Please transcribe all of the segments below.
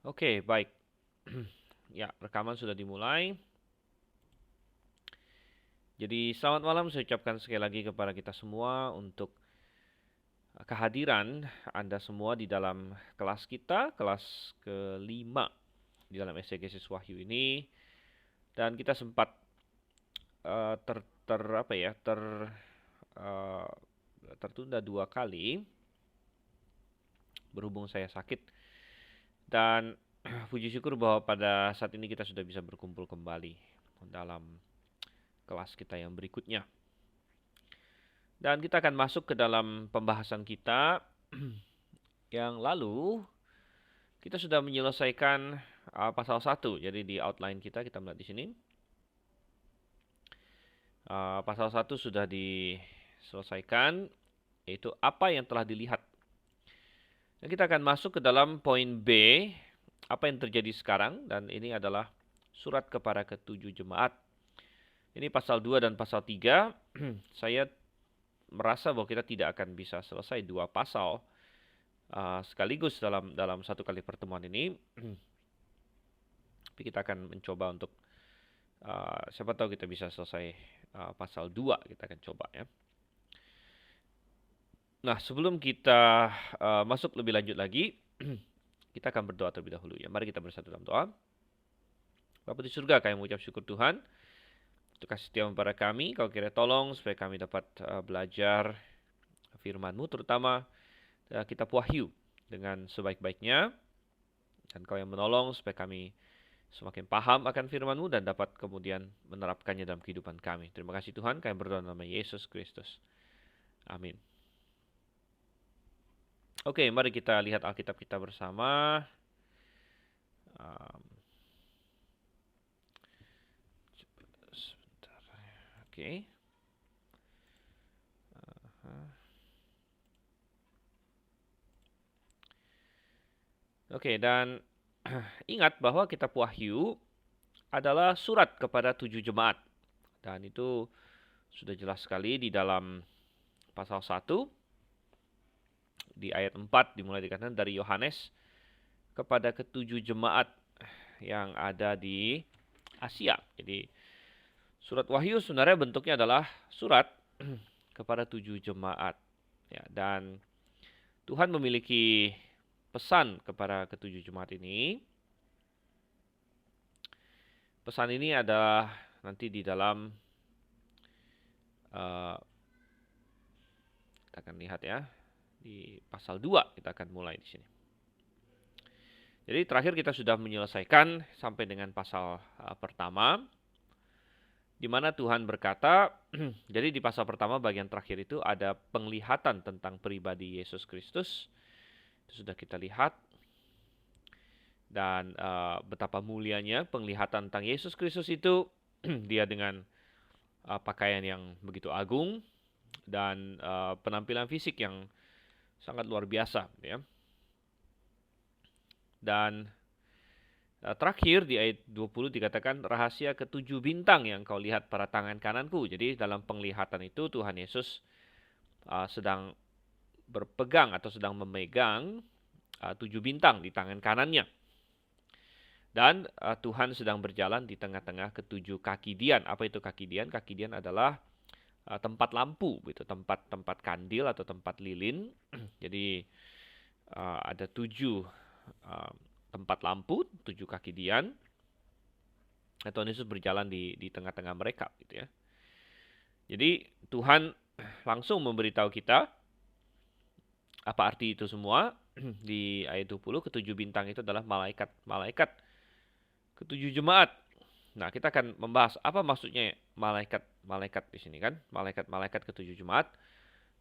Oke, baik. Ya, rekaman sudah dimulai. Jadi, selamat malam saya ucapkan sekali lagi kepada kita semua untuk kehadiran Anda semua di dalam kelas kita, kelas kelima di dalam Exegesis Wahyu ini. Dan kita sempat eh, ter, ter apa ya, ter eh, tertunda 2 kali berhubung saya sakit. Dan puji syukur bahwa pada saat ini kita sudah bisa berkumpul kembali dalam kelas kita yang berikutnya. Dan kita akan masuk ke dalam pembahasan kita yang lalu. Kita sudah menyelesaikan pasal 1. Jadi di outline kita melihat di sini. Pasal 1 sudah diselesaikan, yaitu apa yang telah dilihat. Dan kita akan masuk ke dalam poin B, apa yang terjadi sekarang. Dan ini adalah surat kepada ketujuh jemaat. Ini pasal 2 dan pasal 3. Saya merasa bahwa kita tidak akan bisa selesai 2 pasal sekaligus dalam satu kali pertemuan ini. Tapi kita akan mencoba untuk siapa tahu kita bisa selesai pasal 2, kita akan coba ya. Nah, sebelum kita masuk lebih lanjut lagi, kita akan berdoa terlebih dahulu ya. Mari kita bersatu dalam doa. Bapa di surga, kami mengucap syukur Tuhan untuk kasih setia kepada kami. Kau kira tolong supaya kami dapat belajar firman-Mu, terutama kitab Wahyu dengan sebaik-baiknya. Dan Kau yang menolong supaya kami semakin paham akan firman-Mu dan dapat kemudian menerapkannya dalam kehidupan kami. Terima kasih Tuhan, kami berdoa dalam nama Yesus Kristus. Amin. Oke, mari kita lihat Alkitab kita bersama. Sebentar. Oke. Oke, dan ingat bahwa kitab Wahyu adalah surat kepada 7 jemaat. Dan itu sudah jelas sekali di dalam pasal 1. Di ayat 4 dimulai dikatakan dari Yohanes kepada ketujuh jemaat yang ada di Asia. Jadi surat Wahyu sebenarnya bentuknya adalah surat kepada 7 jemaat. Ya, dan Tuhan memiliki pesan kepada ketujuh jemaat ini. Pesan ini adalah nanti di dalam kita akan lihat ya di pasal 2 kita akan mulai di sini. Jadi terakhir kita sudah menyelesaikan sampai dengan pasal pertama, di mana Tuhan berkata, jadi di pasal pertama bagian terakhir itu ada penglihatan tentang pribadi Yesus Kristus. Itu sudah kita lihat. Dan betapa mulianya penglihatan tentang Yesus Kristus itu, dia dengan pakaian yang begitu agung dan penampilan fisik yang sangat luar biasa, ya. Dan terakhir di ayat 20 dikatakan rahasia ketujuh bintang yang kau lihat pada tangan kananku. Jadi dalam penglihatan itu Tuhan Yesus sedang berpegang atau sedang memegang 7 bintang di tangan kanannya. Dan Tuhan sedang berjalan di tengah-tengah ketujuh kaki dian. Apa itu kaki dian? Kaki dian adalah tempat lampu, gitu, tempat kandil atau tempat lilin. Jadi ada 7 tempat lampu, 7 kaki dian. Tuhan Yesus berjalan di tengah-tengah mereka, gitu ya. Jadi Tuhan langsung memberitahu kita apa arti itu semua. Di ayat 20, ketujuh bintang itu adalah malaikat-malaikat ketujuh jemaat. Nah, kita akan membahas apa maksudnya malaikat-malaikat di sini kan. Malaikat-malaikat ketujuh jemaat.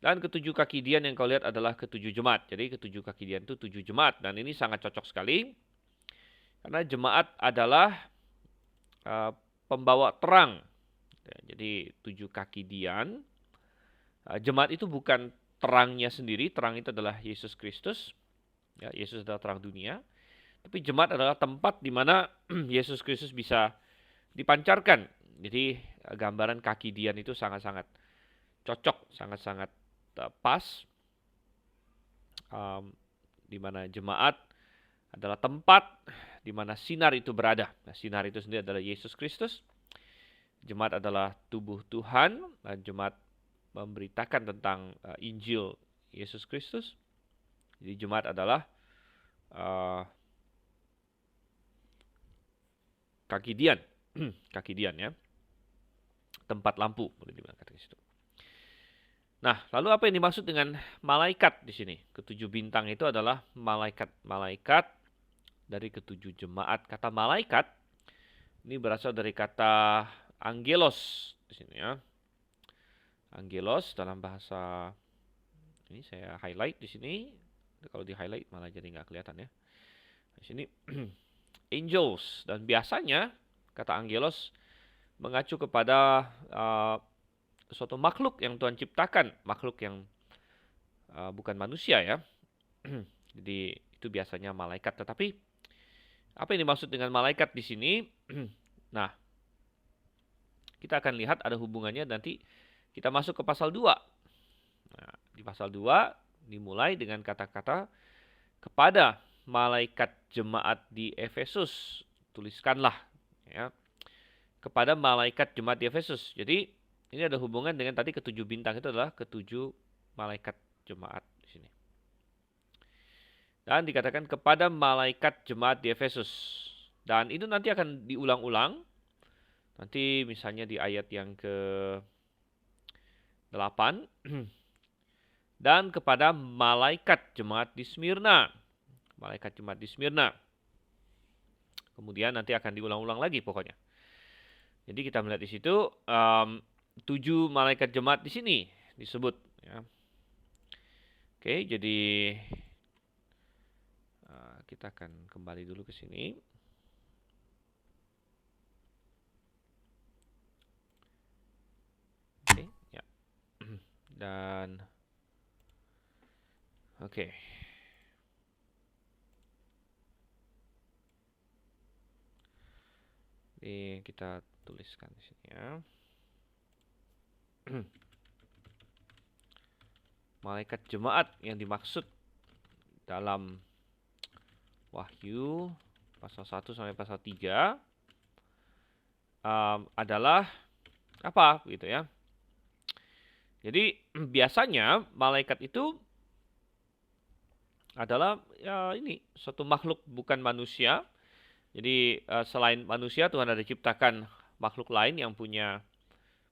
Dan ketujuh kaki dian yang kau lihat adalah ketujuh jemaat. Jadi ketujuh kaki dian itu 7 jemaat. Dan ini sangat cocok sekali. Karena jemaat adalah pembawa terang. Jadi 7 kaki dian. Jemaat itu bukan terangnya sendiri. Terang itu adalah Yesus Kristus. Ya, Yesus adalah terang dunia. Tapi jemaat adalah tempat di mana Yesus Kristus bisa dipancarkan. Jadi gambaran kaki dian itu sangat-sangat cocok, sangat-sangat pas. Di mana jemaat adalah tempat di mana sinar itu berada. Nah, sinar itu sendiri adalah Yesus Kristus. Jemaat adalah tubuh Tuhan, dan jemaat memberitakan tentang Injil Yesus Kristus. Jadi jemaat adalah kaki dian, kaki dian ya, tempat lampu boleh dibilang kata situ. Nah, lalu apa yang dimaksud dengan malaikat di sini? Ketujuh bintang itu adalah malaikat dari ketujuh jemaat. Kata malaikat ini berasal dari kata angelos di sini ya. Angelos dalam bahasa ini saya highlight di sini. Kalau di highlight malah jadi nggak kelihatan ya. Di sini angels, dan biasanya kata angelos mengacu kepada suatu makhluk yang Tuhan ciptakan, makhluk yang bukan manusia ya. Jadi itu biasanya malaikat. Tetapi apa yang dimaksud dengan malaikat di sini? Nah, kita akan lihat ada hubungannya nanti kita masuk ke pasal 2. Nah, di pasal 2 dimulai dengan kata-kata kepada malaikat jemaat di Efesus, tuliskanlah ya. Kepada malaikat jemaat di Efesus. Jadi ini ada hubungan dengan tadi ketujuh bintang itu adalah ketujuh malaikat jemaat di sini. Dan dikatakan kepada malaikat jemaat di Efesus. Dan itu nanti akan diulang-ulang. Nanti misalnya di ayat yang ke-8. Dan kepada malaikat jemaat di Smyrna. Malaikat jemaat di Smyrna. Kemudian nanti akan diulang-ulang lagi pokoknya. Jadi kita melihat di situ 7 malaikat jemaat di sini disebut ya. Oke, jadi kita akan kembali dulu ke sini. Oke, ya. Dan oke. Ini kita tuliskan di sini ya. Malaikat jemaat yang dimaksud dalam Wahyu pasal 1 sampai pasal 3 adalah apa gitu ya. Jadi biasanya malaikat itu adalah ya ini suatu makhluk bukan manusia. Jadi selain manusia, Tuhan ada ciptakan makhluk lain yang punya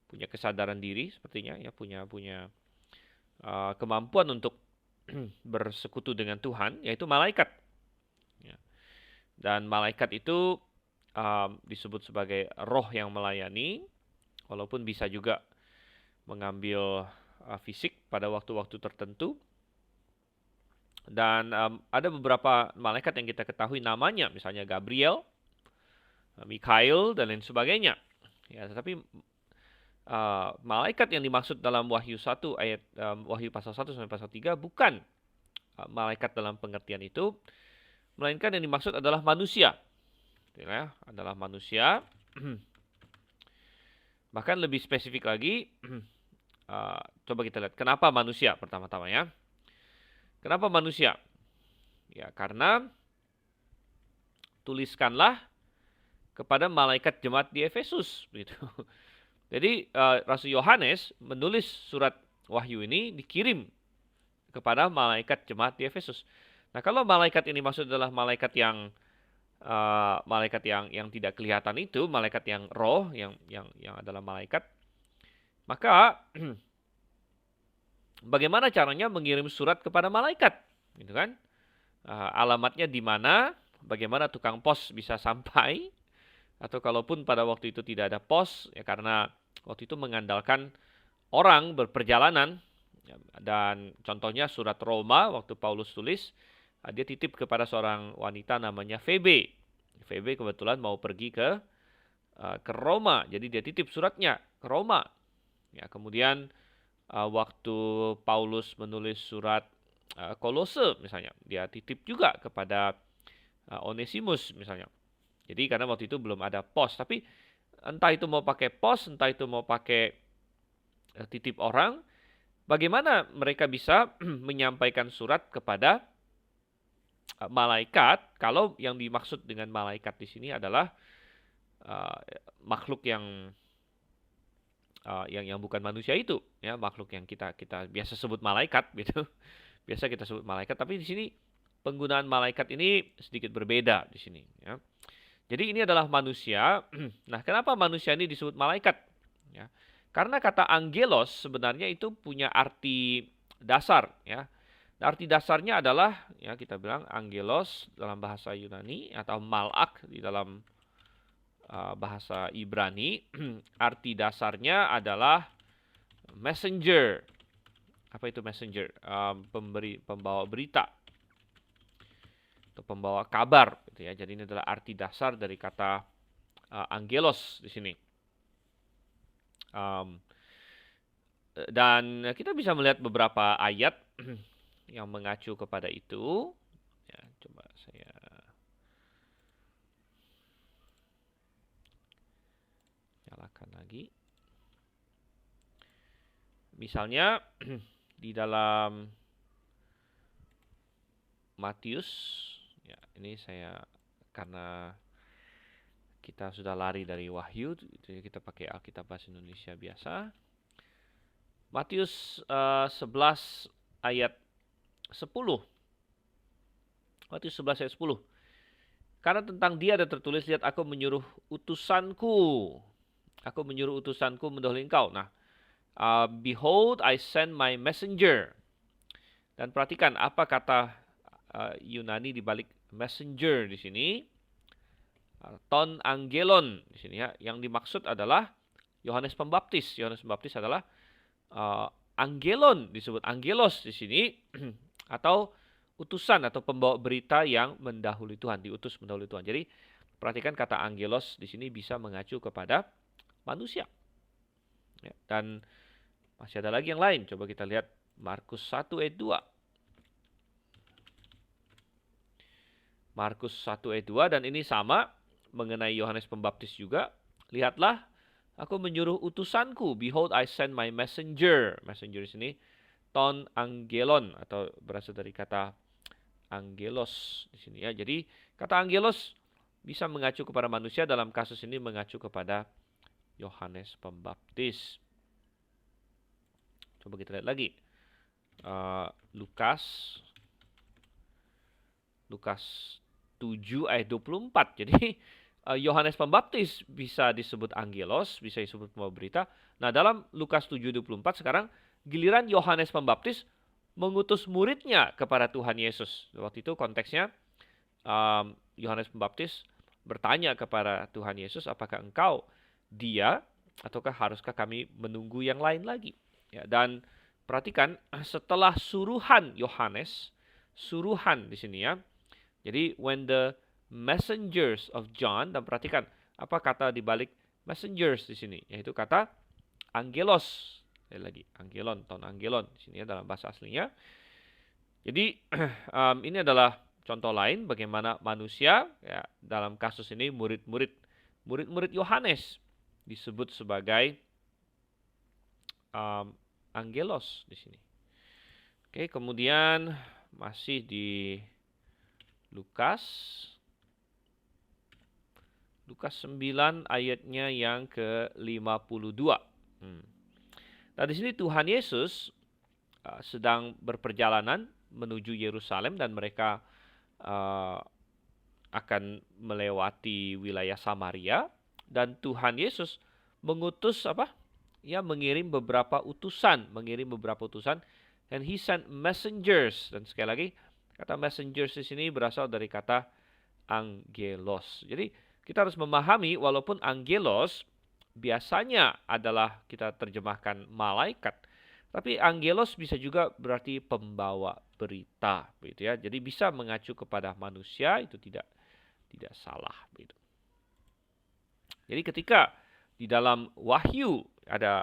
kesadaran diri sepertinya ya, punya kemampuan untuk bersekutu dengan Tuhan, yaitu malaikat. Ya. Dan malaikat itu disebut sebagai roh yang melayani, walaupun bisa juga mengambil fisik pada waktu-waktu tertentu. Dan ada beberapa malaikat yang kita ketahui namanya, misalnya Gabriel, Mikail, dan lain sebagainya. Ya, tetapi malaikat yang dimaksud dalam Wahyu 1 ayat Wahyu pasal 1 sampai pasal 3 bukan malaikat dalam pengertian itu, melainkan yang dimaksud adalah manusia. Ya, adalah manusia. Bahkan lebih spesifik lagi, coba kita lihat kenapa manusia pertama-tama ya. Kenapa manusia? Ya, karena tuliskanlah kepada malaikat jemaat di Efesus begitu. Jadi Rasul Yohanes menulis surat Wahyu ini dikirim kepada malaikat jemaat di Efesus. Nah, kalau malaikat ini maksud adalah malaikat yang tidak kelihatan itu, malaikat yang roh, yang adalah malaikat, maka bagaimana caranya mengirim surat kepada malaikat, gitu kan? Alamatnya di mana? Bagaimana tukang pos bisa sampai? Atau kalaupun pada waktu itu tidak ada pos, ya karena waktu itu mengandalkan orang berperjalanan. Dan contohnya surat Roma, waktu Paulus tulis, dia titip kepada seorang wanita namanya Febe. Febe kebetulan mau pergi ke Roma, jadi dia titip suratnya ke Roma. Ya, kemudian waktu Paulus menulis surat Kolose misalnya, dia titip juga kepada Onesimus misalnya. Jadi karena waktu itu belum ada pos, tapi entah itu mau pakai pos, entah itu mau pakai titip orang, bagaimana mereka bisa menyampaikan surat kepada malaikat, kalau yang dimaksud dengan malaikat di sini adalah makhluk yang bukan manusia itu, ya, makhluk yang kita kita biasa sebut malaikat gitu. Biasa kita sebut malaikat, tapi di sini penggunaan malaikat ini sedikit berbeda di sini, ya. Jadi ini adalah manusia. Nah, kenapa manusia ini disebut malaikat? Ya, karena kata angelos sebenarnya itu punya arti dasar, ya. Arti dasarnya adalah, ya, kita bilang angelos dalam bahasa Yunani atau malak di dalam bahasa Ibrani. Arti dasarnya adalah messenger. Apa itu messenger? Pembawa berita atau pembawa kabar, gitu ya. Jadi ini adalah arti dasar dari kata angelos di sini. Dan kita bisa melihat beberapa ayat yang mengacu kepada itu. Ya, coba saya nyalakan lagi. Misalnya di dalam Matius, ya, ini saya karena kita sudah lari dari Wahyu, jadi kita pakai Alkitab bahasa Indonesia biasa. Matius 11 ayat 10. Matius 11 ayat 10. Karena tentang dia ada tertulis, lihat aku menyuruh utusanku. Aku menyuruh utusanku mendahului engkau. Nah, behold I send my messenger. Dan perhatikan apa kata Yunani di balik messenger di sini. Ton angelon di sini, ya. Yang dimaksud adalah Yohanes Pembaptis. Yohanes Pembaptis adalah angelon, disebut angelos di sini atau utusan atau pembawa berita yang mendahului Tuhan, diutus mendahului Tuhan. Jadi perhatikan kata angelos di sini bisa mengacu kepada manusia. Ya, dan masih ada lagi yang lain. Coba kita lihat Markus 1 ayat 2. Markus 1 ayat 2, dan ini sama mengenai Yohanes Pembaptis juga. Lihatlah, aku menyuruh utusanku. Behold, I send my messenger. Messenger di sini ton angelon atau berasal dari kata angelos di sini, ya. Jadi kata angelos bisa mengacu kepada manusia, dalam kasus ini mengacu kepada Yohanes Pembaptis. Coba kita lihat lagi. Lukas 7 ayat 24. Jadi Yohanes Pembaptis bisa disebut angelos, bisa disebut pembawa berita. Nah, dalam Lukas 7:24 sekarang giliran Yohanes Pembaptis mengutus muridnya kepada Tuhan Yesus. Waktu itu konteksnya Yohanes Pembaptis bertanya kepada Tuhan Yesus, apakah engkau dia ataukah haruskah kami menunggu yang lain lagi? Ya, dan perhatikan setelah suruhan Yohanes, suruhan di sini, ya. Jadi when the messengers of John, dan perhatikan apa kata di balik messengers di sini, yaitu kata angelos. Lagi angelon, ton angelon di sini, ya, dalam bahasa aslinya. Jadi ini adalah contoh lain bagaimana manusia, ya, dalam kasus ini murid-murid Yohanes disebut sebagai angelos di sini. Oke, kemudian masih di Lukas 9 ayatnya yang ke-52. Nah, di sini Tuhan Yesus sedang berperjalanan menuju Yerusalem, dan mereka akan melewati wilayah Samaria, dan Tuhan Yesus mengutus apa? Ya, mengirim beberapa utusan, and he sent messengers. Dan sekali lagi, kata messengers di sini berasal dari kata angelos. Jadi kita harus memahami, walaupun angelos biasanya adalah kita terjemahkan malaikat, tapi angelos bisa juga berarti pembawa berita, begitu, ya. Jadi bisa mengacu kepada manusia, itu tidak salah, begitu. Jadi ketika di dalam Wahyu ada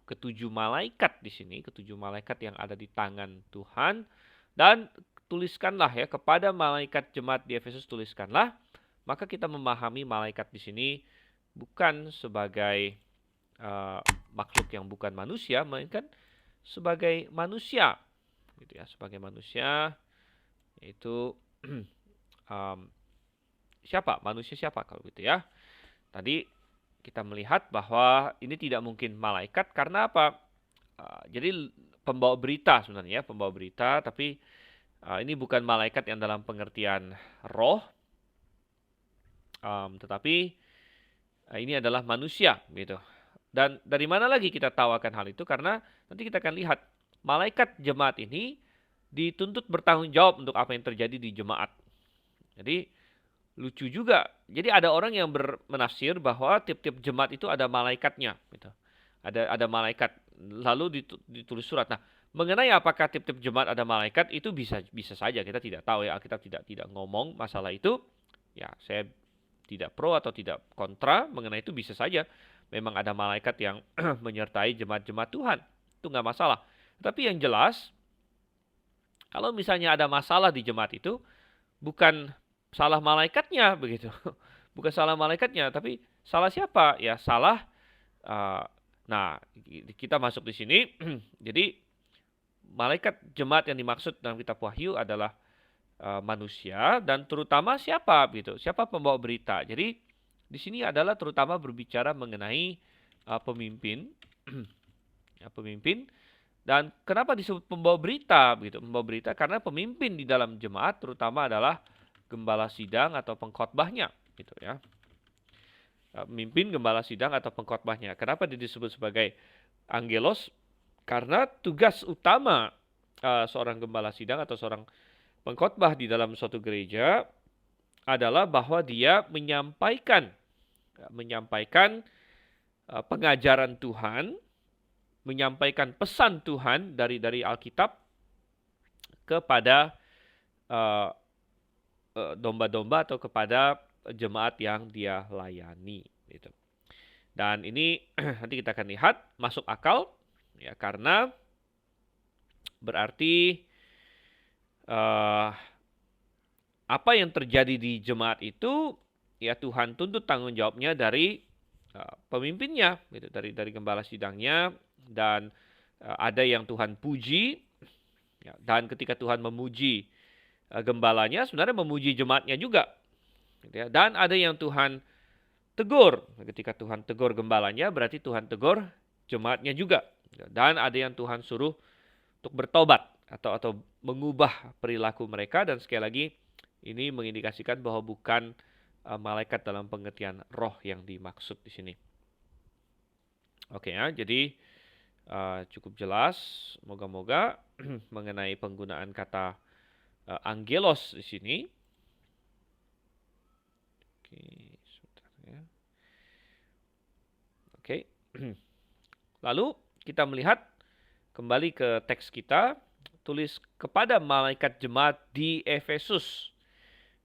ketujuh malaikat di sini, ketujuh malaikat yang ada di tangan Tuhan, dan tuliskanlah, ya, kepada malaikat jemaat di Efesus tuliskanlah, maka kita memahami malaikat di sini bukan sebagai makhluk yang bukan manusia, melainkan sebagai manusia, gitu, ya, sebagai manusia, yaitu um, siapa? Manusia siapa kalau gitu ya? Tadi kita melihat bahwa ini tidak mungkin malaikat karena apa? Jadi pembawa berita sebenarnya, pembawa berita, tapi ini bukan malaikat yang dalam pengertian roh, tetapi ini adalah manusia gitu. Dan dari mana lagi kita tahu akan hal itu? Karena nanti kita akan lihat malaikat jemaat ini dituntut bertanggung jawab untuk apa yang terjadi di jemaat. Jadi lucu juga. Jadi ada orang yang menafsir bahwa tiap-tiap jemaat itu ada malaikatnya gitu. Ada malaikat. Lalu ditulis surat. Nah, mengenai apakah tiap-tiap jemaat ada malaikat itu bisa bisa saja kita tidak tahu ya. Kita tidak ngomong masalah itu. Ya, saya tidak pro atau tidak kontra mengenai itu bisa saja. Memang ada malaikat yang menyertai jemaat-jemaat Tuhan. Itu nggak masalah. Tapi yang jelas, kalau misalnya ada masalah di jemaat itu, bukan salah malaikatnya begitu. Bukan salah malaikatnya, tapi salah siapa? Ya salah. Uh, nah, kita masuk di sini. Jadi malaikat jemaat yang dimaksud dalam kitab Wahyu adalah manusia dan terutama siapa gitu. Siapa pembawa berita. Jadi di sini adalah terutama berbicara mengenai pemimpin. Ya, pemimpin. Dan kenapa disebut pembawa berita begitu? Pembawa berita karena pemimpin di dalam jemaat terutama adalah gembala sidang atau pengkhotbahnya gitu ya. Pemimpin, gembala sidang atau pengkhotbahnya. Kenapa disebut sebagai angelos? Karena tugas utama seorang gembala sidang atau seorang pengkhotbah di dalam suatu gereja adalah bahwa dia menyampaikan pengajaran Tuhan, menyampaikan pesan Tuhan dari Alkitab kepada domba-domba atau kepada jemaat yang dia layani gitu. Dan ini nanti kita akan lihat masuk akal ya karena berarti apa yang terjadi di jemaat itu ya Tuhan tuntut tanggung jawabnya dari pemimpinnya gitu, dari gembala sidangnya dan ada yang Tuhan puji ya, dan ketika Tuhan memuji gembalanya sebenarnya memuji jemaatnya juga gitu ya. Dan ada yang Tuhan tegur. Ketika Tuhan tegur gembalanya berarti Tuhan tegur jemaatnya juga. Dan ada yang Tuhan suruh untuk bertobat atau mengubah perilaku mereka dan sekali lagi ini mengindikasikan bahwa bukan malaikat dalam pengertian roh yang dimaksud di sini. Oke ya, jadi cukup jelas moga-moga mengenai penggunaan kata angelos di sini. Oke, sebentar ya. Oke. Lalu kita melihat kembali ke teks kita, tulis kepada malaikat jemaat di Efesus.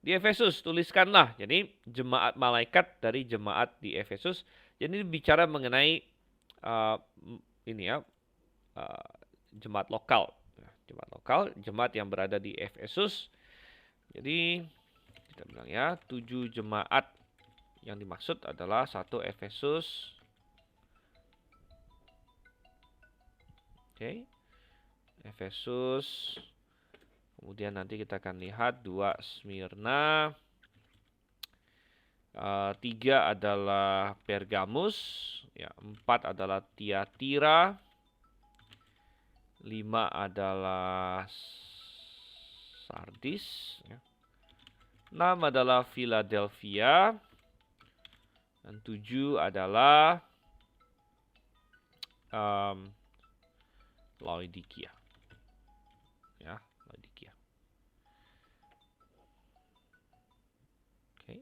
Di Efesus tuliskanlah. Jadi jemaat malaikat dari jemaat di Efesus. Jadi bicara mengenai ini ya jemaat lokal. Jemaat lokal, jemaat yang berada di Efesus. Jadi kita bilang ya 7 jemaat yang dimaksud adalah 1 Efesus. Oke. Efesus. Kemudian nanti kita akan lihat 2 Smyrna. 3 adalah Pergamus, ya, 4 adalah Tiatira, 5 adalah Sardis, ya. 6 adalah Philadelphia, dan 7 adalah Laodikia. Ya, Laodikia. Oke.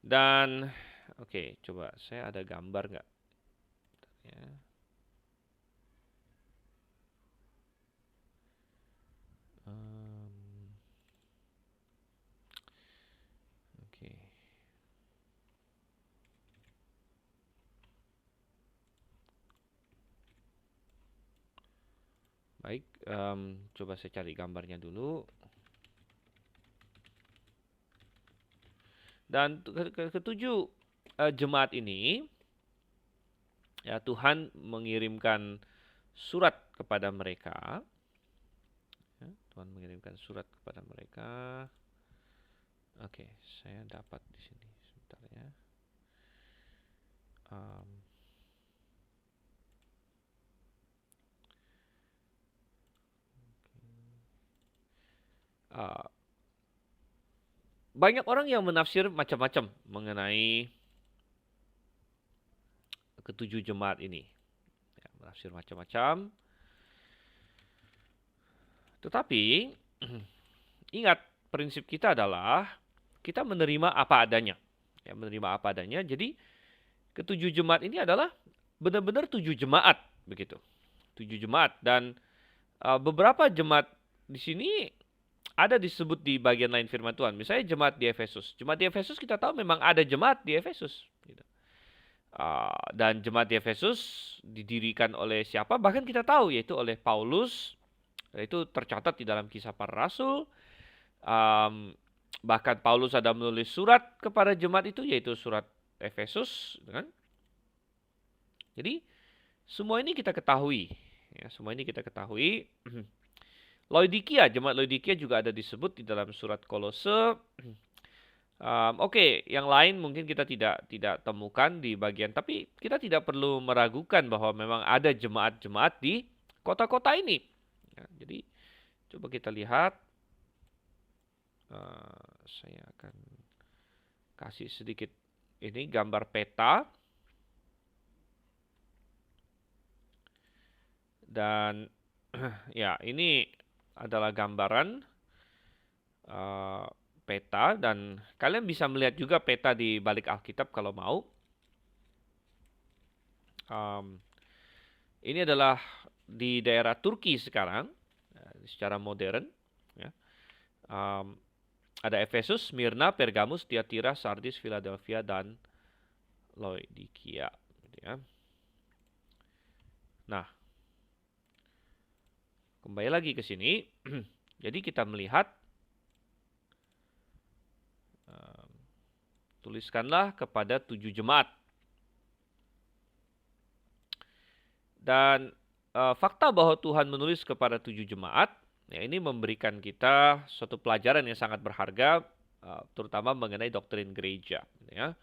Dan oke, coba saya ada gambar nggak? Ya. Oke. Baik, coba saya cari gambarnya dulu. Dan ketujuh jemaat ini, ya Tuhan mengirimkan surat kepada mereka. Ya, Tuhan mengirimkan surat kepada mereka. Oke, saya dapat di sini sebentar ya. Uh, Banyak orang yang menafsir macam-macam mengenai ketujuh jemaat ini. Ya, menafsir macam-macam. Tetapi ingat, prinsip kita adalah kita menerima apa adanya. Ya, menerima apa adanya. Jadi ketujuh jemaat ini adalah benar-benar 7 jemaat begitu. 7 jemaat dan beberapa jemaat di sini ada disebut di bagian lain firman Tuhan. Misalnya jemaat di Efesus. Jemaat di Efesus kita tahu memang ada jemaat di Efesus. Gitu. Dan jemaat di Efesus didirikan oleh siapa? Bahkan kita tahu yaitu oleh Paulus. Itu tercatat di dalam Kisah Para Rasul. Bahkan Paulus ada menulis surat kepada jemaat itu yaitu surat Efesus. Kan? Jadi semua ini kita ketahui. Ya, semua ini kita ketahui. Laodikia, jemaat Laodikia juga ada disebut di dalam surat Kolose. Oke, yang lain mungkin kita tidak temukan di bagian, tapi kita tidak perlu meragukan bahwa memang ada jemaat-jemaat di kota-kota ini. Ya, jadi coba kita lihat. Saya akan kasih sedikit ini gambar peta. Dan ya, ini adalah gambaran peta dan kalian bisa melihat juga peta di balik Alkitab kalau mau. Ini adalah di daerah Turki sekarang, secara modern. Ya. Ada Efesus, Smyrna, Pergamus, Tiatira, Sardis, Philadelphia, dan Laodikia. Ya. Nah, kembali lagi ke sini. Jadi kita melihat, tuliskanlah kepada 7 jemaat. Dan fakta bahwa Tuhan menulis kepada 7 jemaat, ya ini memberikan kita suatu pelajaran yang sangat berharga, terutama mengenai doktrin gereja. Ya.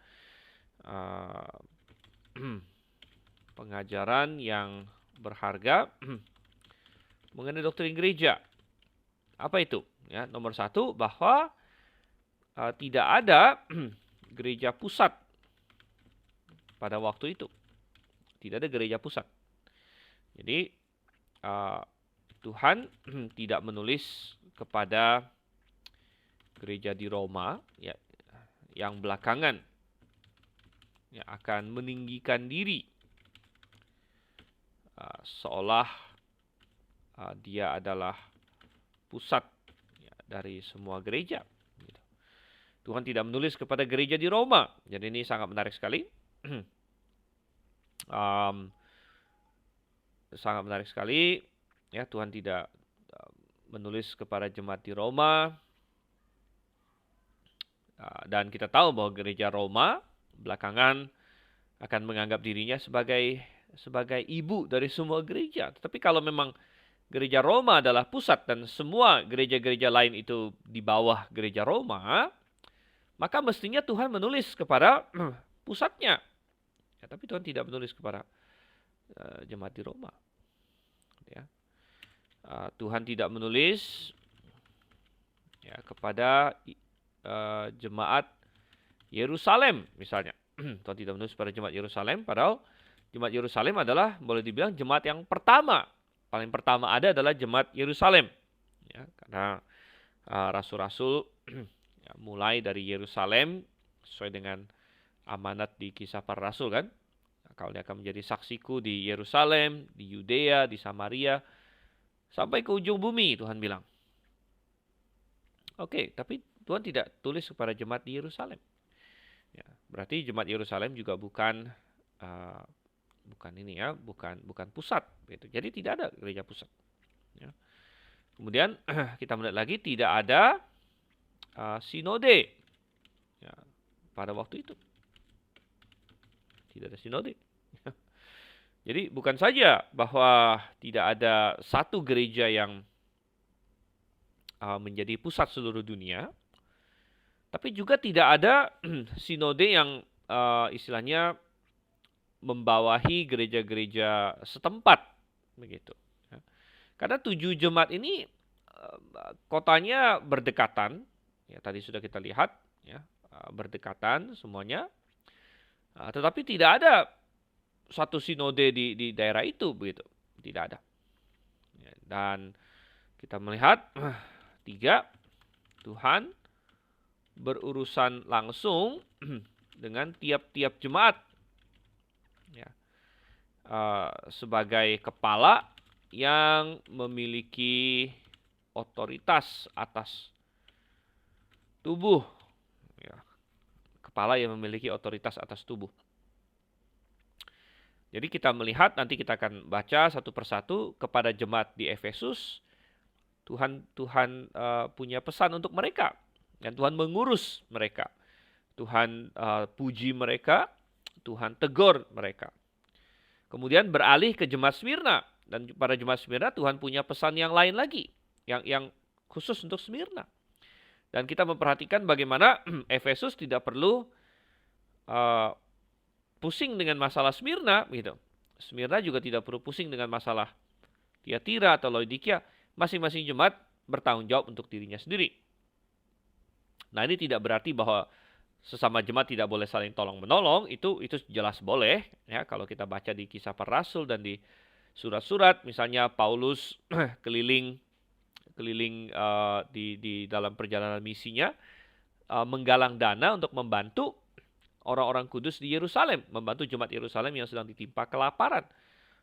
Pengajaran yang berharga mengenai doktrin gereja. Apa itu? Ya, nomor 1, bahwa tidak ada gereja pusat pada waktu itu. Tidak ada gereja pusat. Jadi Tuhan tidak menulis kepada gereja di Roma ya, yang belakangan ya, akan meninggikan diri seolah dia adalah pusat ya, dari semua gereja. Tuhan tidak menulis kepada gereja di Roma. Jadi ini sangat menarik sekali. Sangat menarik sekali. Ya, Tuhan tidak menulis kepada jemaat di Roma. Dan kita tahu bahwa gereja Roma belakangan akan menganggap dirinya sebagai ibu dari semua gereja. Tetapi kalau memang gereja Roma adalah pusat dan semua gereja-gereja lain itu di bawah gereja Roma, maka mestinya Tuhan menulis kepada pusatnya. Ya, tapi Tuhan tidak menulis kepada jemaat di Roma. Ya. Tuhan tidak menulis ya, kepada jemaat Yerusalem misalnya. Tuhan tidak menulis kepada jemaat Yerusalem, padahal jemaat Yerusalem adalah boleh dibilang jemaat yang pertama. Paling pertama ada adalah jemaat Yerusalem. Ya, karena rasul-rasul ya, mulai dari Yerusalem sesuai dengan amanat di Kisah Para Rasul kan. Kau akan menjadi saksiku di Yerusalem, di Yudea, di Samaria, sampai ke ujung bumi, Tuhan bilang. Oke, tapi Tuhan tidak tulis kepada jemaat di Yerusalem. Ya, berarti jemaat Yerusalem juga bukan ini ya, bukan pusat. Gitu. Jadi tidak ada gereja pusat. Ya. Kemudian kita melihat lagi tidak ada sinode ya, pada waktu itu. Tidak ada sinode. Jadi bukan saja bahwa tidak ada satu gereja yang menjadi pusat seluruh dunia, tapi juga tidak ada sinode yang istilahnya membawahi gereja-gereja setempat, begitu. Ya. Karena 7 jemaat ini kotanya berdekatan, ya tadi sudah kita lihat, ya berdekatan semuanya, tetapi tidak ada satu sinode di daerah itu, begitu, tidak ada. Ya, dan kita melihat tiga, Tuhan berurusan langsung dengan tiap-tiap jemaat, ya, sebagai kepala yang memiliki otoritas atas tubuh, ya, kepala yang memiliki otoritas atas tubuh. Jadi kita melihat, nanti kita akan baca satu persatu kepada jemaat di Efesus. Tuhan punya pesan untuk mereka, dan Tuhan mengurus mereka. Tuhan puji mereka, Tuhan tegur mereka. Kemudian beralih ke jemaat Smyrna, dan pada jemaat Smyrna Tuhan punya pesan yang lain lagi, yang khusus untuk Smyrna. Dan kita memperhatikan bagaimana Efesus tidak perlu pusing dengan masalah Smyrna, gitu. Smyrna juga tidak perlu pusing dengan masalah Tiatira atau Laodikia. Masing-masing jemaat bertanggung jawab untuk dirinya sendiri. Nah, ini tidak berarti bahwa sesama jemaat tidak boleh saling tolong-menolong. Itu jelas boleh, ya. Kalau kita baca di Kisah Para Rasul dan di surat-surat, misalnya Paulus keliling di dalam perjalanan misinya, menggalang dana untuk membantu orang-orang kudus di Yerusalem, membantu jemaat Yerusalem yang sedang ditimpa kelaparan.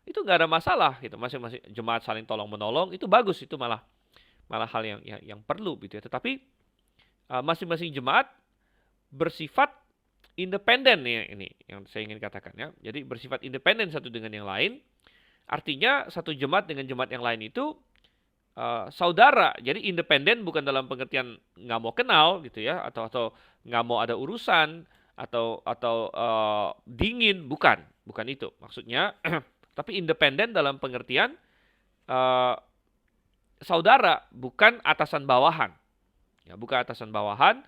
Itu nggak ada masalah, gitu. Masing-masing jemaat saling tolong-menolong, itu bagus, itu malah hal yang perlu, gitu ya. Tetapi masing-masing jemaat bersifat independen, ya, ini yang saya ingin katakan, ya. Jadi bersifat independen satu dengan yang lain. Artinya satu jemaat dengan jemaat yang lain itu saudara. Jadi independen bukan dalam pengertian nggak mau kenal, gitu ya, atau nggak mau ada urusan, atau dingin, bukan itu maksudnya. Tapi independen dalam pengertian saudara, bukan atasan bawahan, ya, bukan atasan bawahan.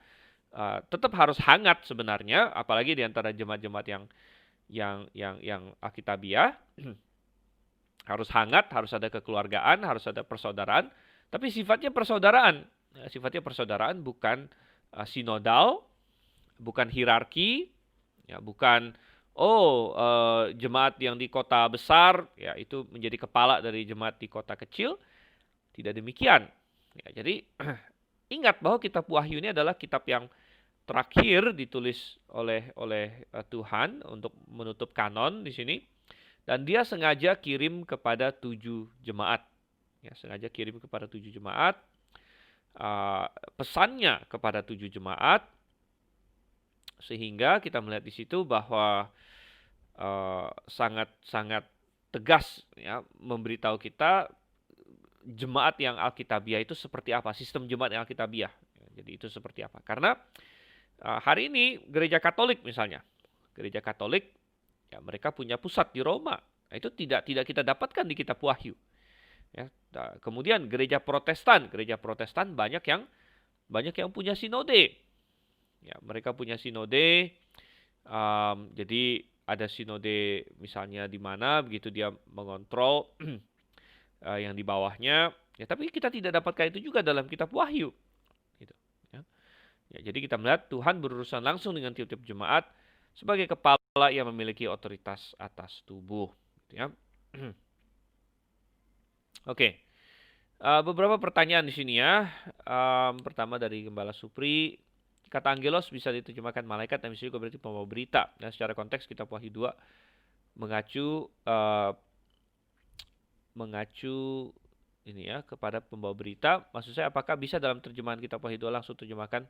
Tetap harus hangat sebenarnya, apalagi di antara jemaat-jemaat yang Alkitabiah. Harus hangat, harus ada kekeluargaan, harus ada persaudaraan, tapi sifatnya persaudaraan. Sifatnya persaudaraan, bukan sinodal, bukan hierarki, ya, bukan jemaat yang di kota besar, ya, itu menjadi kepala dari jemaat di kota kecil. Tidak demikian. Ya, jadi ingat bahwa kitab Wahyu ini adalah kitab yang terakhir ditulis oleh Tuhan untuk menutup kanon di sini. Dan dia sengaja kirim kepada 7 jemaat. Ya, sengaja kirim kepada 7 jemaat. Pesannya kepada 7 jemaat. Sehingga kita melihat di situ bahwa sangat tegas, ya, memberitahu kita jemaat yang Alkitabiah itu seperti apa. Sistem jemaat yang Alkitabiah. Jadi itu seperti apa. Karena hari ini gereja Katolik misalnya. Gereja Katolik, ya, mereka punya pusat di Roma. Nah, itu tidak kita dapatkan di kitab Wahyu. Ya, kemudian gereja Protestan banyak yang punya sinode. Ya, mereka punya sinode. Jadi ada sinode misalnya di mana begitu dia mengontrol yang di bawahnya. Ya, tapi kita tidak dapatkan itu juga dalam kitab Wahyu. Gitu, ya. Ya, jadi kita melihat Tuhan berurusan langsung dengan tiap-tiap jemaat sebagai kepala yang memiliki otoritas atas tubuh, ya. Oke. Beberapa pertanyaan di sini, ya. Pertama dari Gembala Supri, kata angelos bisa diterjemahkan malaikat dan bisa juga berarti pembawa berita. Dan secara konteks kitab Wahyu 2 mengacu ini, ya, kepada pembawa berita. Maksud saya, apakah bisa dalam terjemahan kitab Wahyu 2 langsung terjemahkan?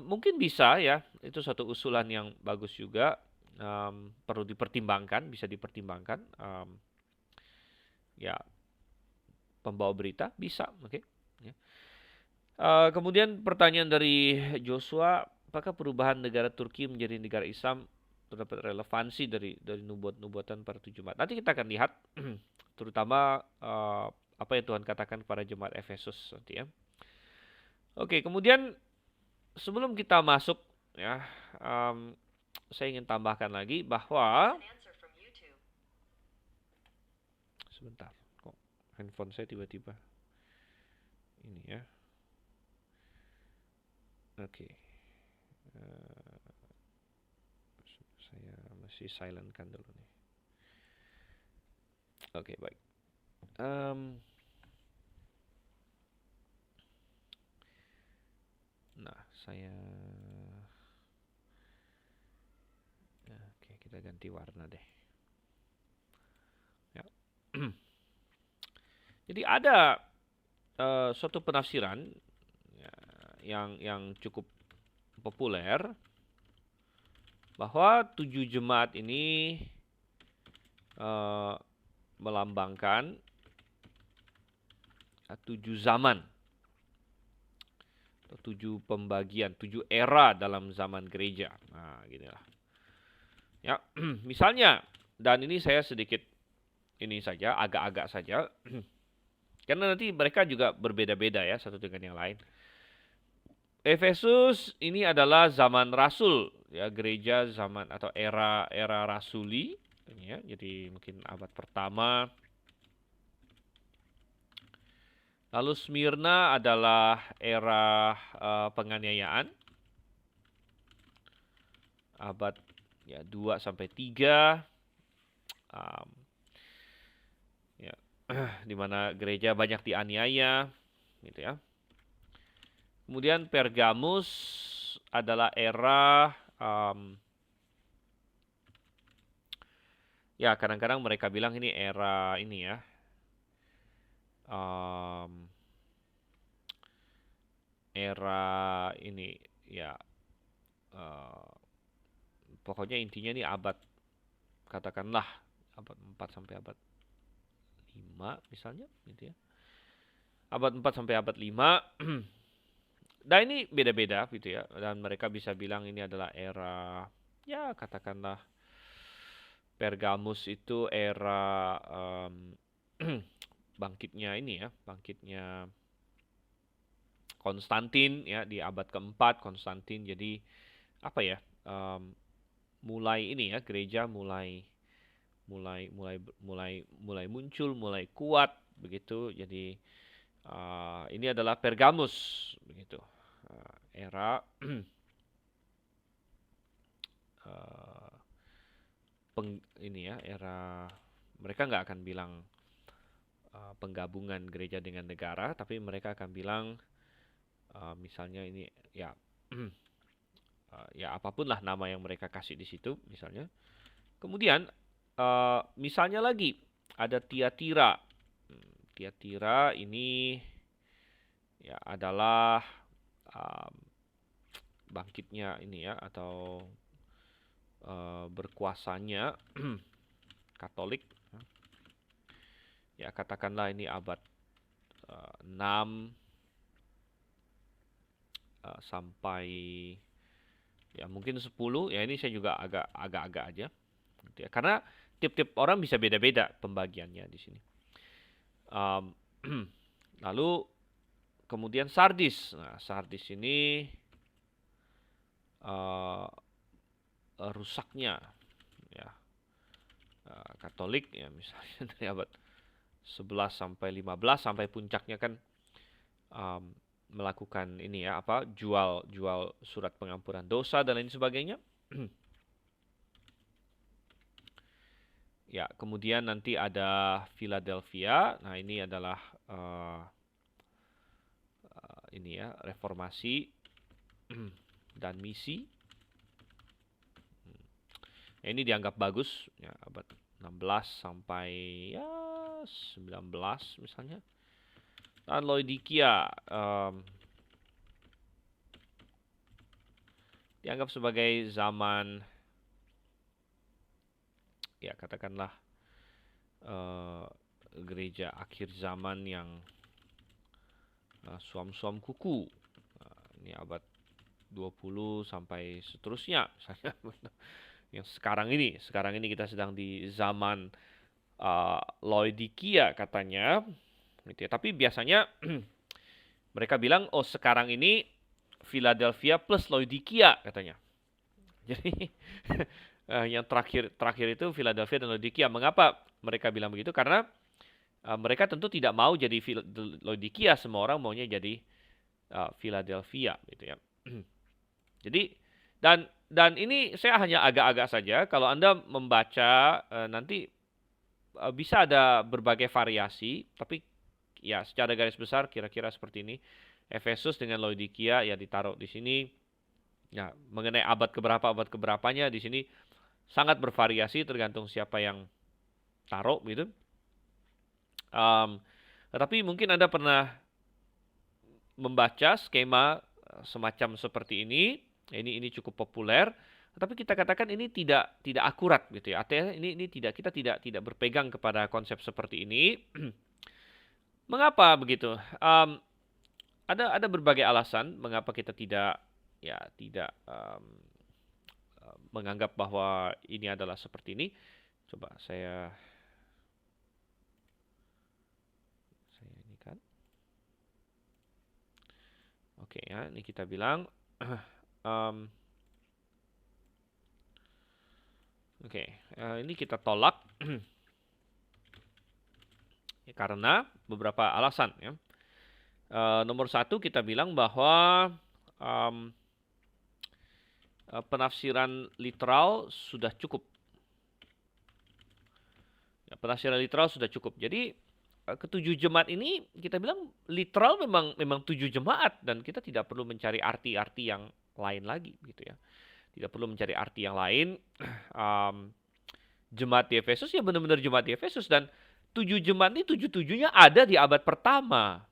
Mungkin bisa, ya. Itu satu usulan yang bagus juga. Perlu dipertimbangkan, bisa dipertimbangkan. Ya, pembawa berita bisa, oke. Ya. Kemudian pertanyaan dari Joshua, apakah perubahan negara Turki menjadi negara Islam terdapat relevansi dari nubuat-nubuatan para tujuh jemaat. Nanti kita akan lihat terutama apa yang Tuhan katakan kepada jemaat Efesus nanti ya. Oke, kemudian sebelum kita masuk ya, saya ingin tambahkan lagi bahwa sebentar, kok handphone saya tiba-tiba ini ya. Oke. Saya masih silentkan dulu nih. Oke, baik. Nah, saya oke, kita ganti warna deh. Ya. Jadi ada suatu penafsiran ya, yang cukup populer bahwa tujuh jemaat ini melambangkan tujuh zaman, tujuh pembagian, tujuh era dalam zaman gereja. Nah, ginilah. Ya, misalnya, dan ini saya sedikit ini saja, agak-agak saja, karena nanti mereka juga berbeda-beda ya satu dengan yang lain. Efesus ini adalah zaman Rasul, ya gereja zaman atau era rasuli, ya, jadi mungkin abad pertama. Lalu Smyrna adalah era penganiayaan, abad ya 2 sampai 3, ya, di mana gereja banyak dianiaya, gitu ya. Kemudian Pergamus adalah era ya kadang-kadang mereka bilang ini era ini ya era ini ya pokoknya intinya ini abad katakanlah abad 4 sampai abad 5 misalnya gitu ya. Abad 4 sampai abad 5. Dan ini beda-beda gitu ya. Dan mereka bisa bilang ini adalah era ya katakanlah Pergamus itu era bangkitnya ini ya, bangkitnya Konstantin ya di abad keempat Konstantin. Jadi apa ya? Mulai ini ya gereja mulai muncul, mulai kuat begitu. Jadi ini adalah Pergamus begitu. Era ini ya era mereka nggak akan bilang penggabungan gereja dengan negara, tapi mereka akan bilang misalnya ini ya ya apapun lah nama yang mereka kasih di situ misalnya. Kemudian misalnya lagi ada Tiatira. Tiatira ini ya adalah bangkitnya ini ya atau berkuasanya Katolik. Ya katakanlah ini abad 6 sampai ya mungkin 10 ya ini saya juga agak-agak aja gitu ya. Karena tiap-tiap orang bisa beda-beda pembagiannya di sini. Lalu kemudian Sardis. Nah, Sardis ini rusaknya ya Katolik ya misalnya dari abad 11 sampai 15 sampai puncaknya kan melakukan ini ya apa jual surat pengampunan dosa dan lain sebagainya. Ya, kemudian nanti ada Philadelphia. Nah, ini adalah ini ya reformasi dan misi. Ya, ini dianggap bagus ya abad 16 sampai ya 19 misalnya. Dan Laodikia dianggap sebagai zaman ya katakanlah gereja akhir zaman yang suam-suam kuku. Ini abad 20 sampai seterusnya misalnya. yang sekarang ini kita sedang di zaman Laodikia katanya, gitu ya. Tapi biasanya mereka bilang, oh sekarang ini Philadelphia plus Laodikia katanya. Jadi yang terakhir itu Philadelphia dan Laodikia. Mengapa mereka bilang begitu? Karena mereka tentu tidak mau jadi Laodikia, semua orang maunya jadi Philadelphia, gitu ya. Jadi dan ini saya hanya agak-agak saja. Kalau Anda membaca nanti bisa ada berbagai variasi, tapi ya secara garis besar kira-kira seperti ini. Efesus dengan Laodikia ya ditaruh di sini. Ya, mengenai abad keberapanya di sini sangat bervariasi tergantung siapa yang taruh gitu. Tetapi mungkin Anda pernah membaca skema semacam seperti ini. Ini cukup populer. Tapi kita katakan ini tidak akurat gitu ya. Artinya ini kita tidak berpegang kepada konsep seperti ini. Mengapa begitu? Ada berbagai alasan mengapa kita tidak menganggap bahwa ini adalah seperti ini. Coba saya ini kan. Oke ya, ini kita bilang oke, ini kita tolak ya, karena beberapa alasan ya. Nomor satu kita bilang bahwa penafsiran literal sudah cukup. Ya, penafsiran literal sudah cukup. Jadi ketujuh jemaat ini kita bilang literal memang tujuh jemaat dan kita tidak perlu mencari arti-arti yang lain lagi gitu ya. Tidak perlu mencari arti yang lain. Jemaat di Efesus ya benar-benar jemaat di Efesus dan tujuh jemaat ini tujuh-tujuhnya ada di abad pertama.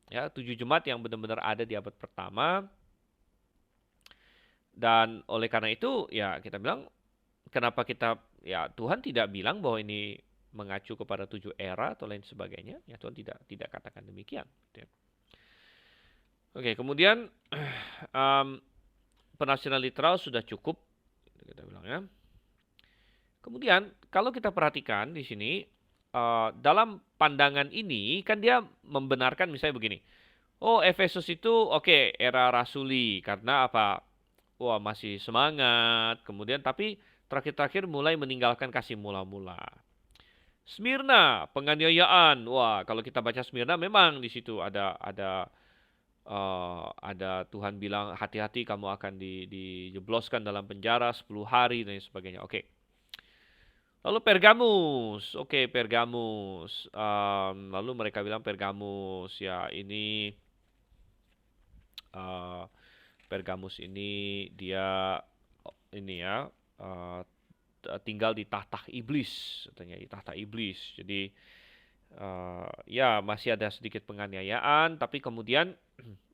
Ya, tujuh jemaat yang benar-benar ada di abad pertama. Dan oleh karena itu ya kita bilang kenapa Tuhan tidak bilang bahwa ini mengacu kepada tujuh era atau lain sebagainya. Ya Tuhan tidak katakan demikian. Oke, kemudian penafsiran literal sudah cukup kita bilang ya. Kemudian kalau kita perhatikan di sini dalam pandangan ini kan dia membenarkan misalnya begini. Oh, Efesus itu oke, era rasuli karena apa? Wah, masih semangat. Kemudian tapi terakhir-terakhir mulai meninggalkan kasih mula-mula. Smyrna, penganiayaan. Wah, kalau kita baca Smyrna memang di situ ada Tuhan bilang hati-hati kamu akan dijebloskan dalam penjara 10 hari dan sebagainya. Oke. Lalu Pergamus. Oke, Pergamus. Lalu mereka bilang Pergamus ya ini Pergamus ini dia tinggal di tahta iblis, katanya di tahta iblis. Jadi ya masih ada sedikit penganiayaan, tapi kemudian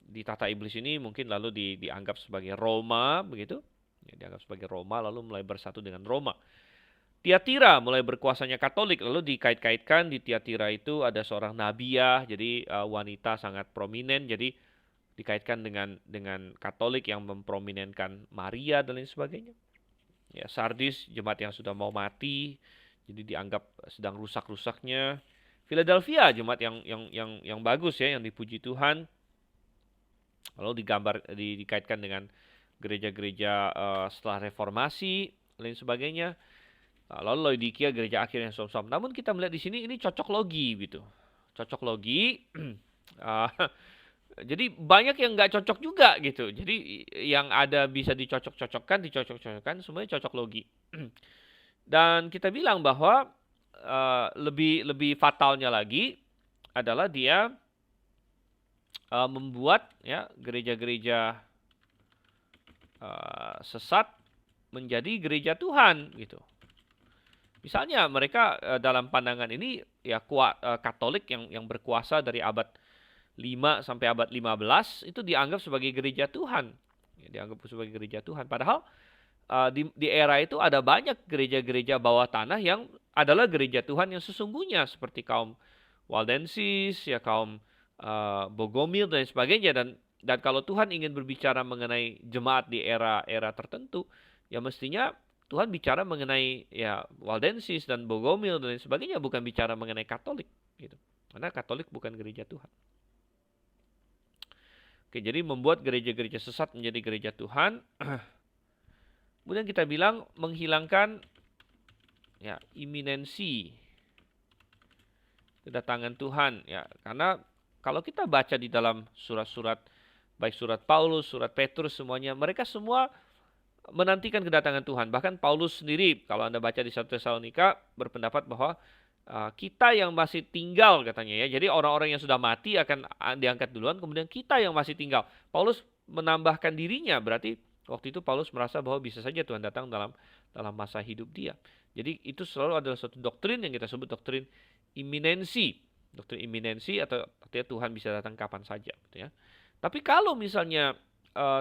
di tahta iblis ini mungkin lalu dianggap sebagai Roma, begitu? Ya, dianggap sebagai Roma, lalu mulai bersatu dengan Roma. Tiatira mulai berkuasanya Katolik, lalu dikait-kaitkan di Tiatira itu ada seorang nabiah, jadi wanita sangat prominen, jadi dikaitkan dengan Katolik yang memprominenkan Maria dan lain sebagainya. Ya, Sardis jemaat yang sudah mau mati, jadi dianggap sedang rusak-rusaknya. Philadelphia jemaat yang bagus ya, yang dipuji Tuhan. Lalu dikaitkan dengan gereja-gereja setelah reformasi lain sebagainya. Lalu Laodikia gereja akhir yang som-som. Namun kita melihat di sini ini cocok logi gitu. Cocok logi. Jadi banyak yang nggak cocok juga gitu. Jadi yang ada bisa dicocok-cocokkan, semuanya cocok logi. Dan kita bilang bahwa lebih fatalnya lagi adalah dia membuat ya gereja-gereja sesat menjadi gereja Tuhan gitu. Misalnya mereka dalam pandangan ini ya Katolik yang berkuasa dari abad 5 sampai abad 15 itu dianggap sebagai gereja Tuhan. Ya, dianggap sebagai gereja Tuhan. Padahal di era itu ada banyak gereja-gereja bawah tanah yang adalah gereja Tuhan yang sesungguhnya seperti kaum Waldensis, ya kaum Bogomil dan sebagainya dan kalau Tuhan ingin berbicara mengenai jemaat di era-era tertentu, ya mestinya Tuhan bicara mengenai ya Waldensis dan Bogomil dan lain sebagainya, bukan bicara mengenai Katolik gitu. Karena Katolik bukan gereja Tuhan. Oke, jadi membuat gereja-gereja sesat menjadi gereja Tuhan. Kemudian kita bilang menghilangkan ya iminensi kedatangan Tuhan ya, karena kalau kita baca di dalam surat-surat, baik surat Paulus, surat Petrus, semuanya mereka semua menantikan kedatangan Tuhan. Bahkan Paulus sendiri kalau Anda baca di 1 Tesalonika berpendapat bahwa kita yang masih tinggal katanya ya. Jadi orang-orang yang sudah mati akan diangkat duluan, kemudian kita yang masih tinggal. Paulus menambahkan dirinya, berarti waktu itu Paulus merasa bahwa bisa saja Tuhan datang dalam masa hidup dia. Jadi itu selalu adalah suatu doktrin yang kita sebut doktrin iminensi. Doktrin iminensi atau artinya Tuhan bisa datang kapan saja gitu ya. Tapi kalau misalnya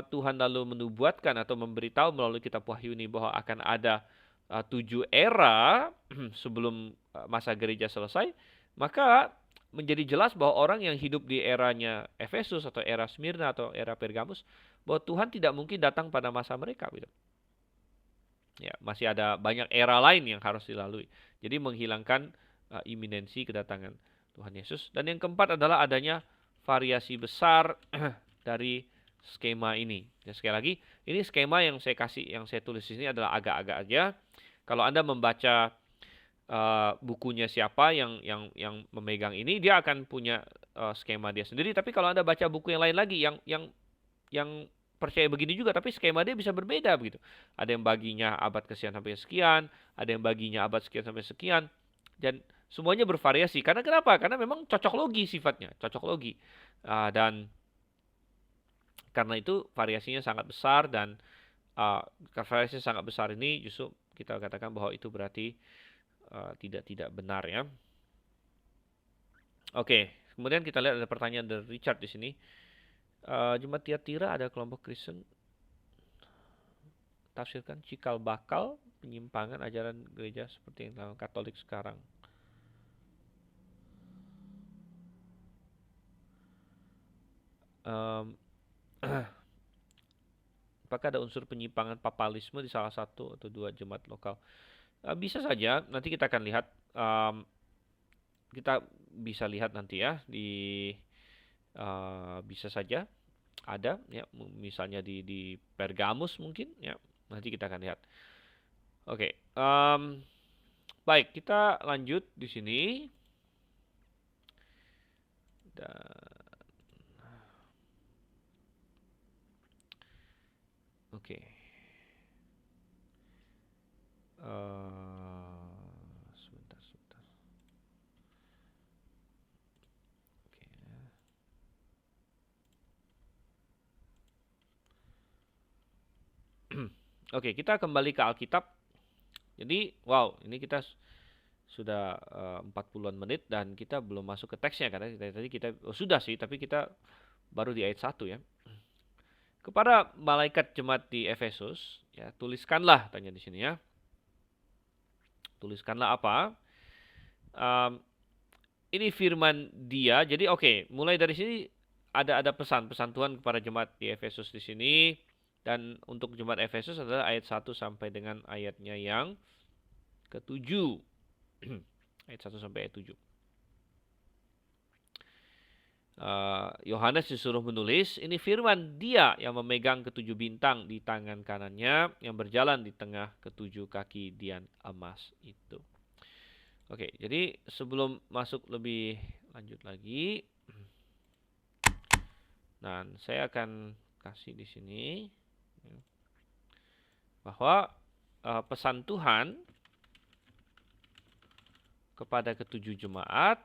Tuhan lalu menubuatkan atau memberitahu melalui kitab Wahyu ini bahwa akan ada 7 era sebelum masa gereja selesai, maka menjadi jelas bahwa orang yang hidup di eranya Efesus atau era Smyrna atau era Pergamus, bahwa Tuhan tidak mungkin datang pada masa mereka gitu. Ya, masih ada banyak era lain yang harus dilalui. Jadi menghilangkan iminensi kedatangan Tuhan Yesus. Dan yang keempat adalah adanya variasi besar dari skema ini. Dan sekali lagi, ini skema yang saya kasih, yang saya tulis di sini adalah agak-agak aja. Kalau Anda membaca bukunya siapa yang memegang ini, dia akan punya skema dia sendiri. Tapi kalau Anda baca buku yang lain lagi, yang percaya begini juga, tapi skema dia bisa berbeda begitu. Ada yang baginya abad kesekian sampai sekian, ada yang baginya abad sekian sampai sekian, dan semuanya bervariasi. Karena kenapa? Karena memang cocok logi sifatnya, cocok logi. Dan karena itu variasinya sangat besar, dan variasinya sangat besar ini justru kita katakan bahwa itu berarti tidak benar ya. Oke, kemudian kita lihat ada pertanyaan dari Richard di sini. Jemaat Tiatira ada kelompok Kristen tafsirkan cikal bakal penyimpangan ajaran gereja seperti yang dalam Katolik sekarang. Apakah ada unsur penyimpangan papalisme di salah satu atau dua jemaat lokal? Bisa saja, nanti kita akan lihat. Kita bisa lihat nanti ya bisa saja ada ya, misalnya di Pergamus mungkin ya, nanti kita akan lihat. Oke, baik, kita lanjut di sini. Oke. Sebentar. Oke, kita kembali ke Alkitab. Jadi, wow, ini kita sudah 40-an menit dan kita belum masuk ke teksnya, karena tadi kita sudah sih, tapi kita baru di ayat 1 ya. Kepada malaikat jemaat di Efesus, ya, tuliskanlah, tanya di sini ya. Tuliskanlah apa? Ini firman dia. Jadi oke, mulai dari sini ada pesan-pesan Tuhan kepada jemaat di Efesus di sini, dan untuk jemaat Efesus adalah ayat 1 sampai dengan ayatnya yang ke-7. Ayat 1 sampai ayat 7. Yohanes disuruh menulis, ini firman dia yang memegang ketujuh bintang di tangan kanannya, yang berjalan di tengah ketujuh kaki dian emas itu. Oke, jadi sebelum masuk lebih lanjut lagi, dan saya akan kasih di sini bahwa pesan Tuhan kepada ketujuh jemaat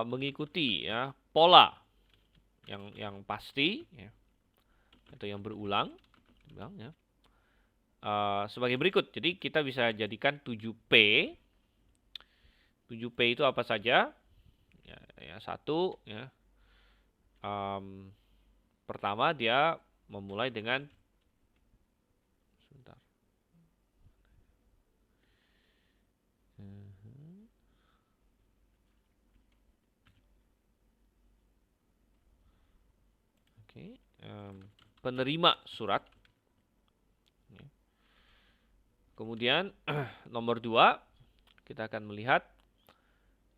mengikuti ya pola yang pasti ya, atau yang berulang ya, sebagai berikut. Jadi kita bisa jadikan 7P. 7P itu apa saja? Ya, satu ya. Pertama dia memulai dengan sebentar. Oke. penerima surat. Kemudian nomor 2 kita akan melihat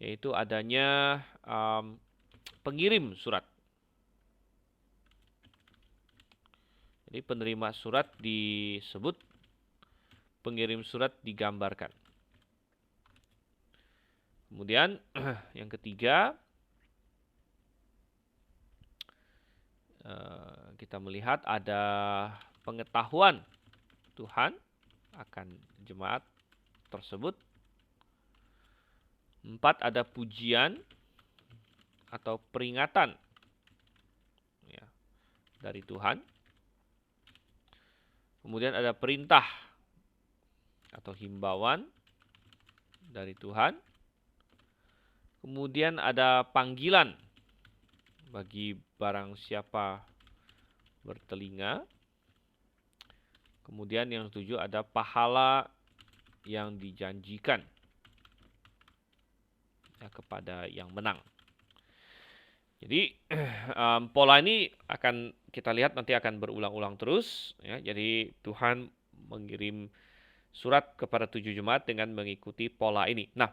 yaitu adanya pengirim surat. Jadi penerima surat disebut, pengirim surat digambarkan. Kemudian yang ketiga kita melihat ada pengetahuan Tuhan akan jemaat tersebut. 4, ada pujian atau peringatan ya, dari Tuhan. Kemudian ada perintah atau himbauan dari Tuhan. Kemudian ada panggilan bagi barang siapa bertelinga. Kemudian yang 7 ada pahala yang dijanjikan ya, kepada yang menang. Jadi pola ini akan kita lihat nanti akan berulang-ulang terus ya. Jadi Tuhan mengirim surat kepada 7 jemaat dengan mengikuti pola ini. Nah,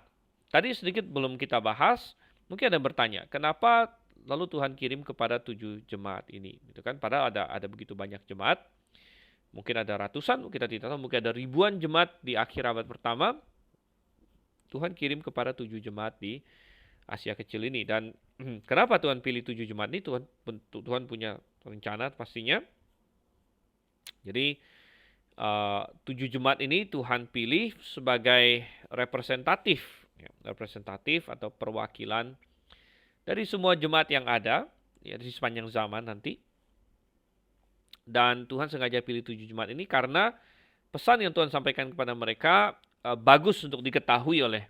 tadi sedikit belum kita bahas, mungkin ada yang bertanya, kenapa lalu Tuhan kirim kepada 7 jemaat ini? Gitu kan? Padahal ada begitu banyak jemaat. Mungkin ada ratusan, kita tidak tahu, mungkin ada ribuan jemaat di akhir abad pertama. Tuhan kirim kepada 7 jemaat di Asia Kecil ini. Dan kenapa Tuhan pilih 7 jemaat ini? Tuhan punya rencana pastinya. Jadi 7 jemaat ini Tuhan pilih sebagai representatif atau perwakilan dari semua jemaat yang ada ya, di sepanjang zaman nanti. Dan Tuhan sengaja pilih 7 jemaat ini karena pesan yang Tuhan sampaikan kepada mereka bagus untuk diketahui oleh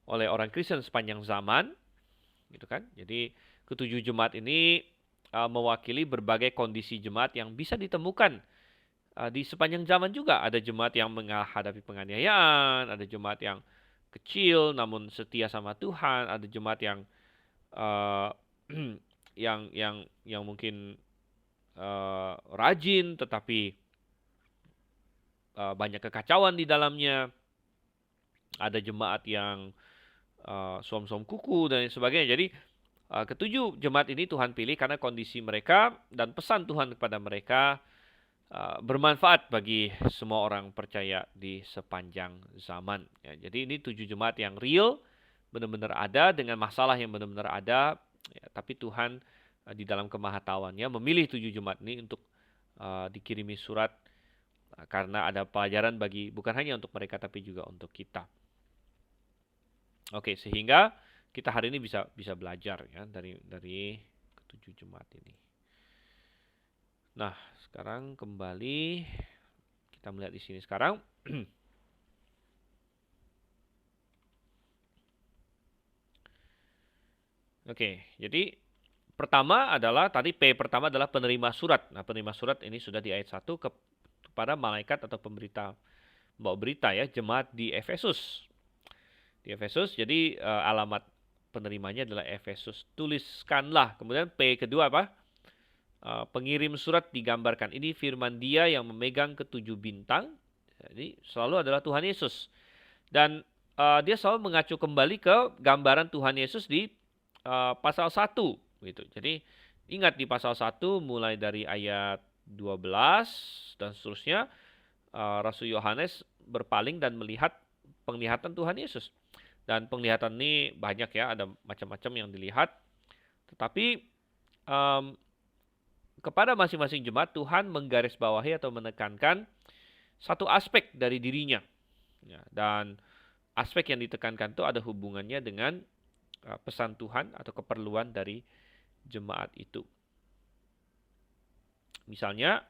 orang Kristen sepanjang zaman, gitu kan? Jadi ketujuh jemaat ini mewakili berbagai kondisi jemaat yang bisa ditemukan di sepanjang zaman juga. Ada jemaat yang menghadapi penganiayaan, ada jemaat yang kecil namun setia sama Tuhan, ada jemaat yang yang mungkin rajin tetapi banyak kekacauan di dalamnya. Ada jemaat yang suam-suam kuku dan sebagainya. Jadi ketujuh jemaat ini Tuhan pilih karena kondisi mereka dan pesan Tuhan kepada mereka bermanfaat bagi semua orang percaya di sepanjang zaman. Ya, jadi ini 7 jemaat yang real, benar-benar ada dengan masalah yang benar-benar ada. Ya, tapi Tuhan di dalam kemahatauannya memilih 7 jemaat ini untuk dikirimi surat karena ada pelajaran bagi bukan hanya untuk mereka tapi juga untuk kita. Oke, sehingga kita hari ini bisa belajar ya dari ketujuh jemaat ini. Nah, sekarang kembali kita melihat di sini sekarang. Oke, jadi pertama adalah tadi P pertama adalah penerima surat. Nah, penerima surat ini sudah di ayat 1 kepada malaikat atau pemberita bawa berita ya, jemaat di Efesus. Di Efesus, jadi alamat penerimanya adalah Efesus. Tuliskanlah. Kemudian P kedua apa? Pengirim surat digambarkan. Ini firman Dia yang memegang ketujuh bintang. Jadi selalu adalah Tuhan Yesus. Dan dia selalu mengacu kembali ke gambaran Tuhan Yesus di pasal 1 gitu. Jadi ingat di pasal 1 mulai dari ayat 12 dan seterusnya Rasul Yohanes berpaling dan melihat penglihatan Tuhan Yesus. Dan penglihatan ini banyak ya, ada macam-macam yang dilihat. Tetapi kepada masing-masing jemaat Tuhan menggarisbawahi atau menekankan satu aspek dari dirinya. Ya, dan aspek yang ditekankan itu ada hubungannya dengan pesan Tuhan atau keperluan dari jemaat itu. Misalnya,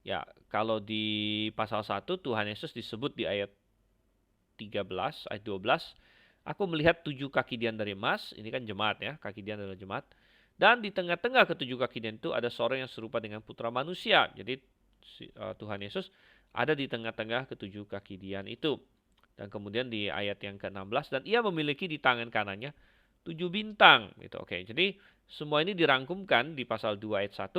ya kalau di pasal 1 Tuhan Yesus disebut di ayat 13, ayat 12, aku melihat 7 kaki dian dari emas, ini kan jemaat ya, kaki dian adalah jemaat. Dan di tengah-tengah ketujuh kaki dian itu ada seorang yang serupa dengan putra manusia. Jadi Tuhan Yesus ada di tengah-tengah ketujuh kaki dian itu. Dan kemudian di ayat yang ke-16, dan ia memiliki di tangan kanannya 7 bintang. Gitu. Oke, jadi semua ini dirangkumkan di pasal 2 ayat 1.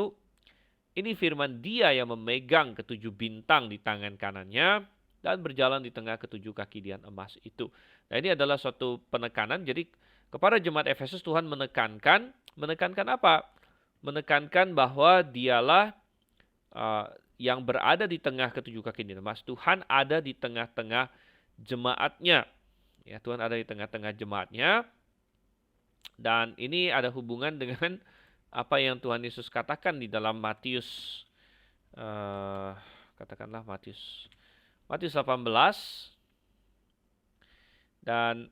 Ini firman Dia yang memegang ketujuh bintang di tangan kanannya dan berjalan di tengah ketujuh kaki dian emas itu. Nah, ini adalah suatu penekanan. Jadi kepada jemaat Efesus Tuhan menekankan apa? Menekankan bahwa Dialah yang berada di tengah ketujuh kaki dian emas. Tuhan ada di tengah-tengah jemaatnya. Ya, Tuhan ada di tengah-tengah jemaatnya. Dan ini ada hubungan dengan apa yang Tuhan Yesus katakan di dalam Matius, katakanlah Matius 18. Dan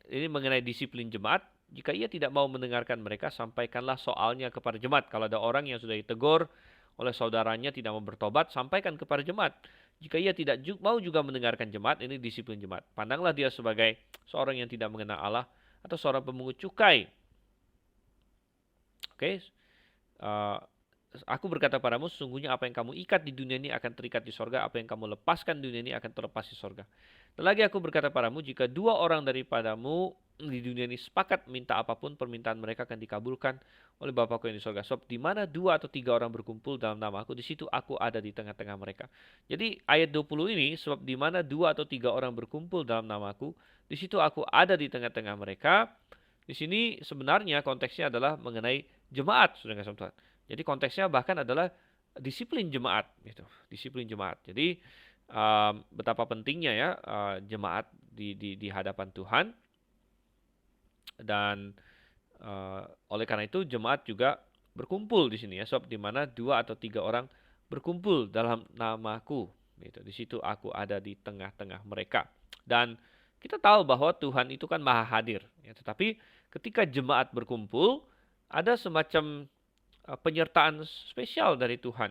ini mengenai disiplin jemaat. Jika ia tidak mau mendengarkan mereka, sampaikanlah soalnya kepada jemaat. Kalau ada orang yang sudah ditegur oleh saudaranya tidak mau bertobat, sampaikan kepada jemaat. Jika ia tidak mau juga mendengarkan jemaat, ini disiplin jemaat. Pandanglah dia sebagai seorang yang tidak mengenal Allah atau seorang pemungut cukai. Aku berkata padamu, sesungguhnya apa yang kamu ikat di dunia ini akan terikat di sorga, apa yang kamu lepaskan di dunia ini akan terlepas di sorga. Dan lagi aku berkata padamu, jika dua orang daripadamu di dunia ini sepakat minta apapun, permintaan mereka akan dikabulkan oleh Bapakku yang di sorga. Sebab di mana 2 atau 3 orang berkumpul dalam nama aku, di situ aku ada di tengah-tengah mereka. Jadi ayat 20 ini, sebab di mana 2 atau 3 orang berkumpul dalam nama aku, di situ aku ada di tengah-tengah mereka. Di sini sebenarnya konteksnya adalah mengenai jemaat, saudara kasih Tuhan. Jadi konteksnya bahkan adalah disiplin jemaat, gitu. Disiplin jemaat. Jadi betapa pentingnya ya jemaat di hadapan Tuhan. Dan oleh karena itu jemaat juga berkumpul di sini ya, sebab di mana 2 atau 3 orang berkumpul dalam namaku, gitu. Di situ aku ada di tengah-tengah mereka. Dan kita tahu bahwa Tuhan itu kan maha hadir, ya. Tetapi ketika jemaat berkumpul, ada semacam penyertaan spesial dari Tuhan,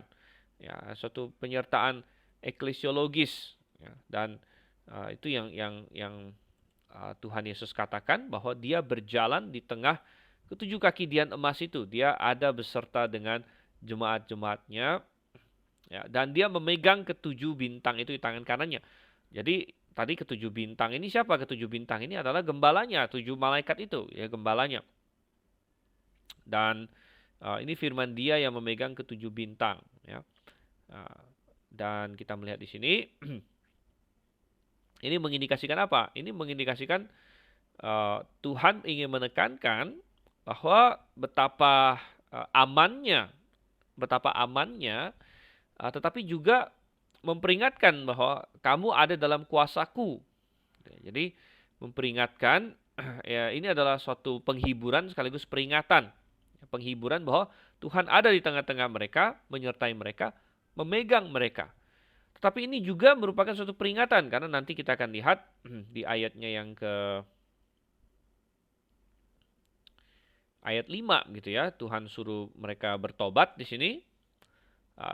ya, suatu penyertaan eklesiologis, ya. Dan itu yang Tuhan Yesus katakan bahwa Dia berjalan di tengah ketujuh kaki dian emas itu. Dia ada beserta dengan jemaat-jemaatnya, ya, dan Dia memegang ketujuh bintang itu di tangan kanannya. Jadi tadi ketujuh bintang ini siapa? Ketujuh bintang ini adalah gembalanya, 7 malaikat itu, ya, gembalanya. Dan ini firman Dia yang memegang ketujuh bintang, ya. Dan kita melihat di sini ini mengindikasikan apa? Ini mengindikasikan Tuhan ingin menekankan bahwa betapa amannya, tetapi juga memperingatkan bahwa kamu ada dalam kuasaku. Jadi memperingatkan, ya, ini adalah suatu penghiburan sekaligus peringatan. Penghiburan bahwa Tuhan ada di tengah-tengah mereka, menyertai mereka, memegang mereka. Tetapi ini juga merupakan suatu peringatan, karena nanti kita akan lihat di ayatnya yang ke ayat 5 gitu ya. Tuhan suruh mereka bertobat di sini.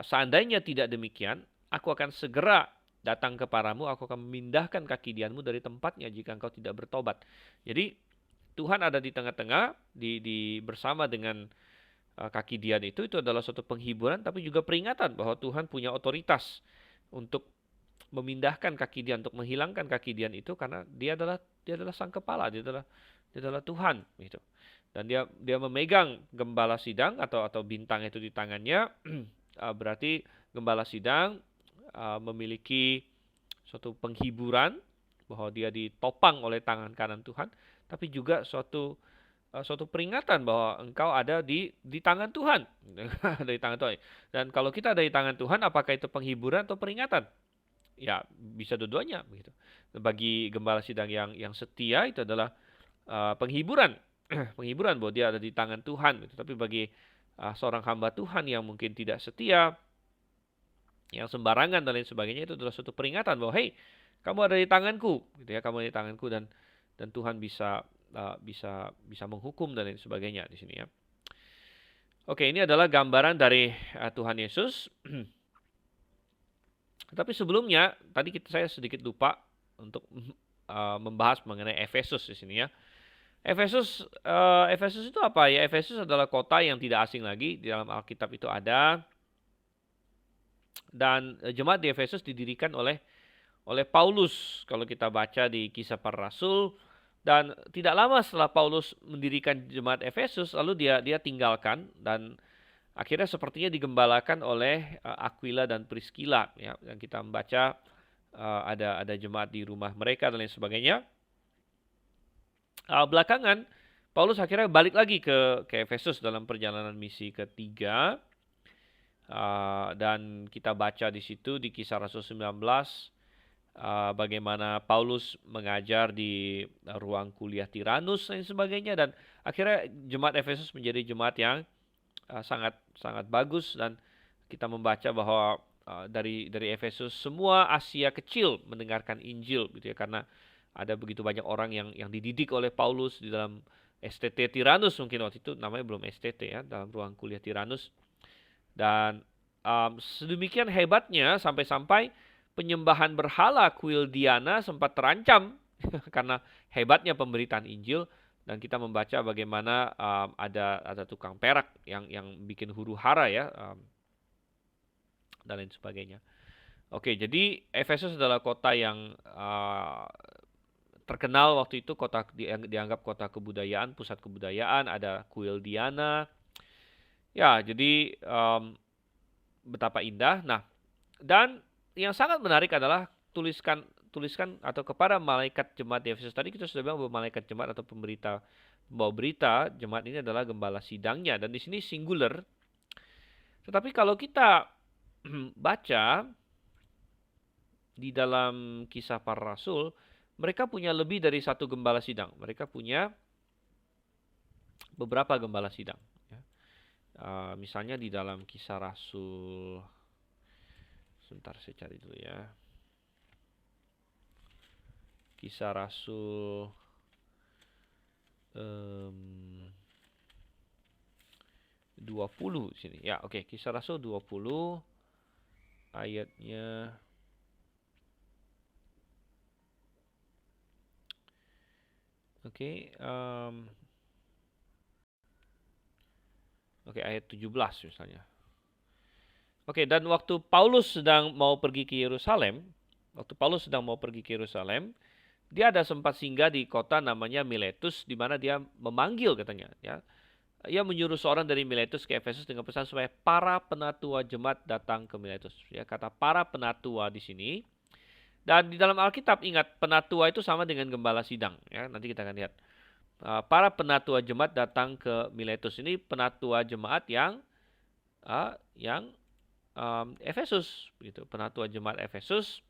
Seandainya tidak demikian, aku akan segera datang kepadamu, aku akan memindahkan kaki dianmu dari tempatnya jika engkau tidak bertobat. Jadi Tuhan ada di tengah-tengah, bersama dengan kaki dian itu adalah suatu penghiburan, tapi juga peringatan bahwa Tuhan punya otoritas untuk memindahkan kaki dian, untuk menghilangkan kaki dian itu, karena dia adalah sang kepala, dia adalah Tuhan, gitu. Dan dia memegang gembala sidang atau bintang itu di tangannya. Berarti gembala sidang memiliki suatu penghiburan bahwa dia ditopang oleh tangan kanan Tuhan, tapi juga suatu peringatan bahwa engkau ada di tangan Tuhan. Ada di tangan Tuhan. Dan kalau kita ada di tangan Tuhan, apakah itu penghiburan atau peringatan? Ya, bisa dua-duanya, begitu. Bagi gembala sidang yang setia itu adalah penghiburan. Penghiburan bahwa dia ada di tangan Tuhan, gitu. Tapi bagi seorang hamba Tuhan yang mungkin tidak setia, yang sembarangan dan lain sebagainya, itu adalah suatu peringatan bahwa hey, kamu ada di tanganku, gitu ya, kamu ada di tanganku, dan Tuhan bisa menghukum dan lain sebagainya di sini, ya. Oke, ini adalah gambaran dari Tuhan Yesus. Tapi sebelumnya tadi saya sedikit lupa untuk membahas mengenai Efesus di sini, ya. Efesus itu apa ya? Efesus adalah kota yang tidak asing lagi, di dalam Alkitab itu ada. Dan jemaat di Efesus didirikan oleh Paulus. Kalau kita baca di Kisah Para Rasul, Dan tidak lama setelah Paulus mendirikan jemaat Efesus, lalu dia tinggalkan dan akhirnya sepertinya digembalakan oleh Aquila dan Priscilla, ya. Yang kita membaca ada jemaat di rumah mereka dan lain sebagainya. Belakangan Paulus akhirnya balik lagi ke Efesus dalam perjalanan misi ketiga. Dan kita baca di situ di Kisah Rasul 19 bagaimana Paulus mengajar di ruang kuliah Tiranus dan sebagainya, dan akhirnya jemaat Efesus menjadi jemaat yang sangat sangat bagus, dan kita membaca bahwa dari Efesus semua Asia kecil mendengarkan Injil gitu ya, karena ada begitu banyak orang yang dididik oleh Paulus di dalam STT Tiranus, mungkin waktu itu namanya belum STT ya, dalam ruang kuliah Tiranus. Dan sedemikian hebatnya sampai-sampai penyembahan berhala kuil Diana sempat terancam karena hebatnya pemberitaan Injil, dan kita membaca bagaimana ada tukang perak yang bikin huru-hara ya, dan lain sebagainya. Oke, jadi Efesus adalah kota yang terkenal waktu itu, kota dianggap kota kebudayaan, pusat kebudayaan, ada kuil Diana. Ya, jadi betapa indah. Nah, dan yang sangat menarik adalah tuliskan atau kepada malaikat jemaat di Efesus. Tadi kita sudah bilang bahwa malaikat jemaat atau pembawa berita jemaat ini adalah gembala sidangnya, dan di sini singular. Tetapi kalau kita baca di dalam Kisah Para Rasul, mereka punya lebih dari satu gembala sidang. Mereka punya beberapa gembala sidang. Misalnya di dalam Kisah Rasul, sebentar saya cari dulu ya. Kisah Rasul 20 sini. Ya, oke. Kisah Rasul 20 ayatnya ayat 17 misalnya. Oke, dan waktu Paulus sedang mau pergi ke Yerusalem, dia ada sempat singgah di kota namanya Miletus, di mana dia memanggil katanya, ya. Ia menyuruh seorang dari Miletus ke Efesus dengan pesan supaya para penatua jemaat datang ke Miletus. Ya, kata para penatua di sini. Dan di dalam Alkitab ingat, penatua itu sama dengan gembala sidang, ya. Nanti kita akan lihat. Para penatua jemaat datang ke Miletus. Ini penatua jemaat yang Efesus, gitu. Penatua jemaat Efesus.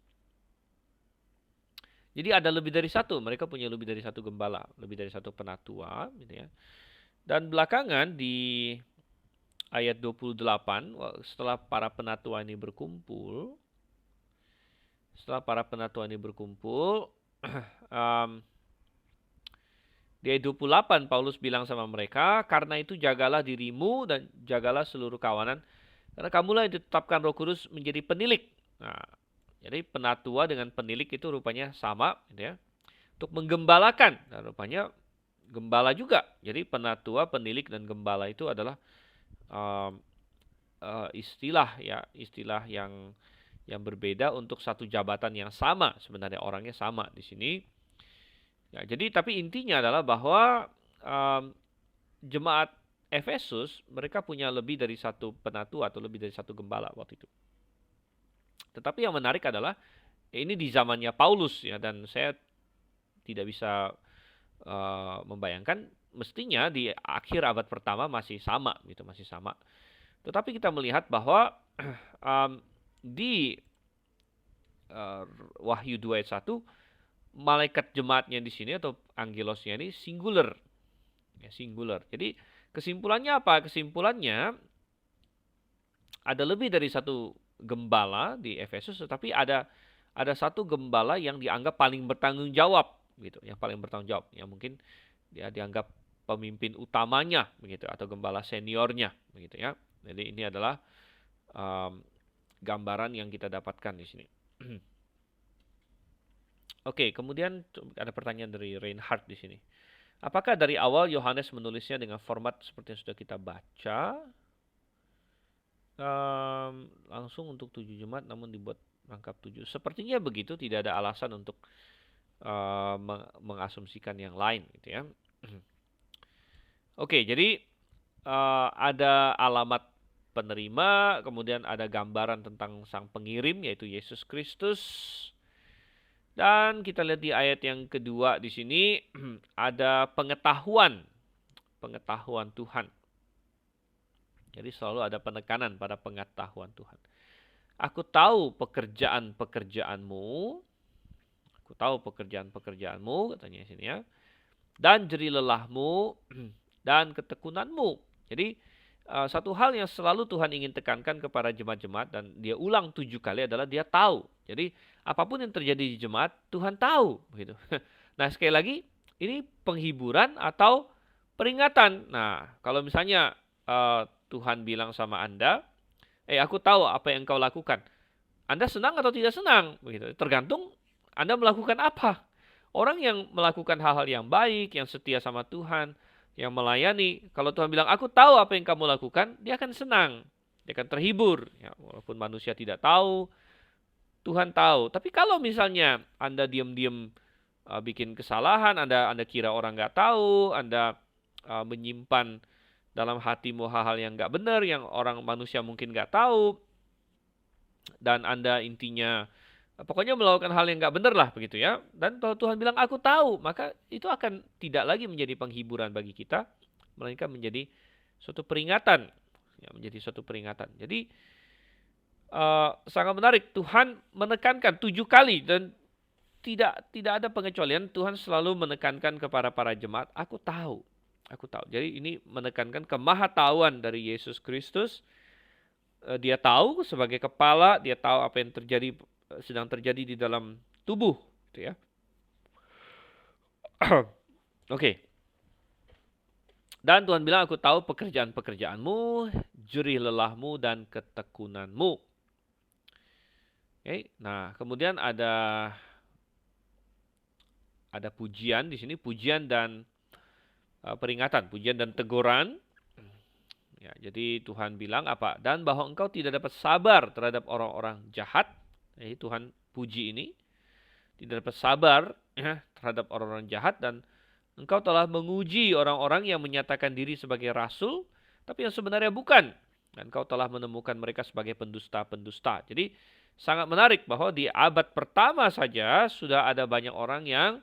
Jadi ada lebih dari satu, mereka punya lebih dari satu gembala, lebih dari satu penatua, gitu ya. Dan belakangan di ayat 28, setelah para penatua ini berkumpul, di ayat 28 Paulus bilang sama mereka, karena itu jagalah dirimu dan jagalah seluruh kawanan, karena kamulah yang ditetapkan Roh Kudus menjadi penilik. Nah, jadi penatua dengan penilik itu rupanya sama, gitu ya, untuk menggembalakan. Dan rupanya gembala juga. Jadi penatua, penilik, dan gembala itu adalah istilah yang berbeda untuk satu jabatan yang sama. Sebenarnya orangnya sama di sini. Ya, jadi tapi intinya adalah bahwa jemaat Efesus mereka punya lebih dari satu penatua atau lebih dari satu gembala waktu itu. Tetapi yang menarik adalah ini di zamannya Paulus ya, dan saya tidak bisa membayangkan, mestinya di akhir abad pertama masih sama gitu, masih sama. Tetapi kita melihat bahwa di Wahyu 2 ayat 1, malaikat jemaatnya di sini atau angelosnya ini singular. Ya, singular. Jadi kesimpulannya apa? Kesimpulannya ada lebih dari satu gembala di Efesus, tetapi ada satu gembala yang dianggap paling bertanggung jawab gitu, yang paling bertanggung jawab. Ya mungkin dia dianggap pemimpin utamanya begitu, atau gembala seniornya begitu ya. Jadi ini adalah gambaran yang kita dapatkan di sini. Oke, kemudian ada pertanyaan dari Reinhard di sini. Apakah dari awal Yohanes menulisnya dengan format seperti yang sudah kita baca? Langsung untuk 7 jemaat namun dibuat rangkap 7. Sepertinya begitu, tidak ada alasan untuk mengasumsikan yang lain gitu ya. Oke, jadi ada alamat penerima, kemudian ada gambaran tentang sang pengirim yaitu Yesus Kristus. Dan kita lihat di ayat yang kedua di sini ada pengetahuan Tuhan. Jadi selalu ada penekanan pada pengetahuan Tuhan. Aku tahu pekerjaan-pekerjaanmu. Aku tahu pekerjaan-pekerjaanmu, katanya di sini ya. Dan jerih lelahmu dan ketekunanmu. Jadi satu hal yang selalu Tuhan ingin tekankan kepada jemaat-jemaat dan dia ulang 7 kali adalah dia tahu. Jadi apapun yang terjadi di jemaat, Tuhan tahu. Begitu. Nah sekali lagi, ini penghiburan atau peringatan. Nah kalau misalnya Tuhan bilang sama Anda, aku tahu apa yang kau lakukan. Anda senang atau tidak senang? Begitu. Tergantung Anda melakukan apa. Orang yang melakukan hal-hal yang baik, yang setia sama Tuhan, yang melayani, kalau Tuhan bilang, aku tahu apa yang kamu lakukan, dia akan senang. Dia akan terhibur. Ya, walaupun manusia tidak tahu, Tuhan tahu. Tapi kalau misalnya Anda diam-diam bikin kesalahan, Anda kira orang nggak tahu, Anda menyimpan dalam hatimu hal-hal yang nggak benar, yang orang manusia mungkin nggak tahu, dan Anda intinya pokoknya melakukan hal yang nggak benar lah begitu ya. Dan kalau Tuhan bilang aku tahu, maka itu akan tidak lagi menjadi penghiburan bagi kita, melainkan menjadi suatu peringatan. Ya, menjadi suatu peringatan. Jadi sangat menarik. Tuhan menekankan 7 kali dan tidak ada pengecualian. Tuhan selalu menekankan kepada para jemaat, aku tahu. Aku tahu. Jadi ini menekankan kemahatauan dari Yesus Kristus. Dia tahu sebagai kepala, dia tahu apa yang sedang terjadi di dalam tubuh, gitu ya. Oke. Dan Tuhan bilang, aku tahu pekerjaan-pekerjaanmu, jerih lelahmu dan ketekunanmu. Oke. Nah, kemudian ada pujian di sini, pujian dan peringatan, pujian dan teguran. Ya, jadi Tuhan bilang apa? Dan bahwa engkau tidak dapat sabar terhadap orang-orang jahat. Jadi Tuhan puji ini. Tidak dapat sabar ya, terhadap orang-orang jahat. Dan engkau telah menguji orang-orang yang menyatakan diri sebagai rasul. Tapi yang sebenarnya bukan. Dan engkau telah menemukan mereka sebagai pendusta-pendusta. Jadi sangat menarik bahwa di abad pertama saja sudah ada banyak orang yang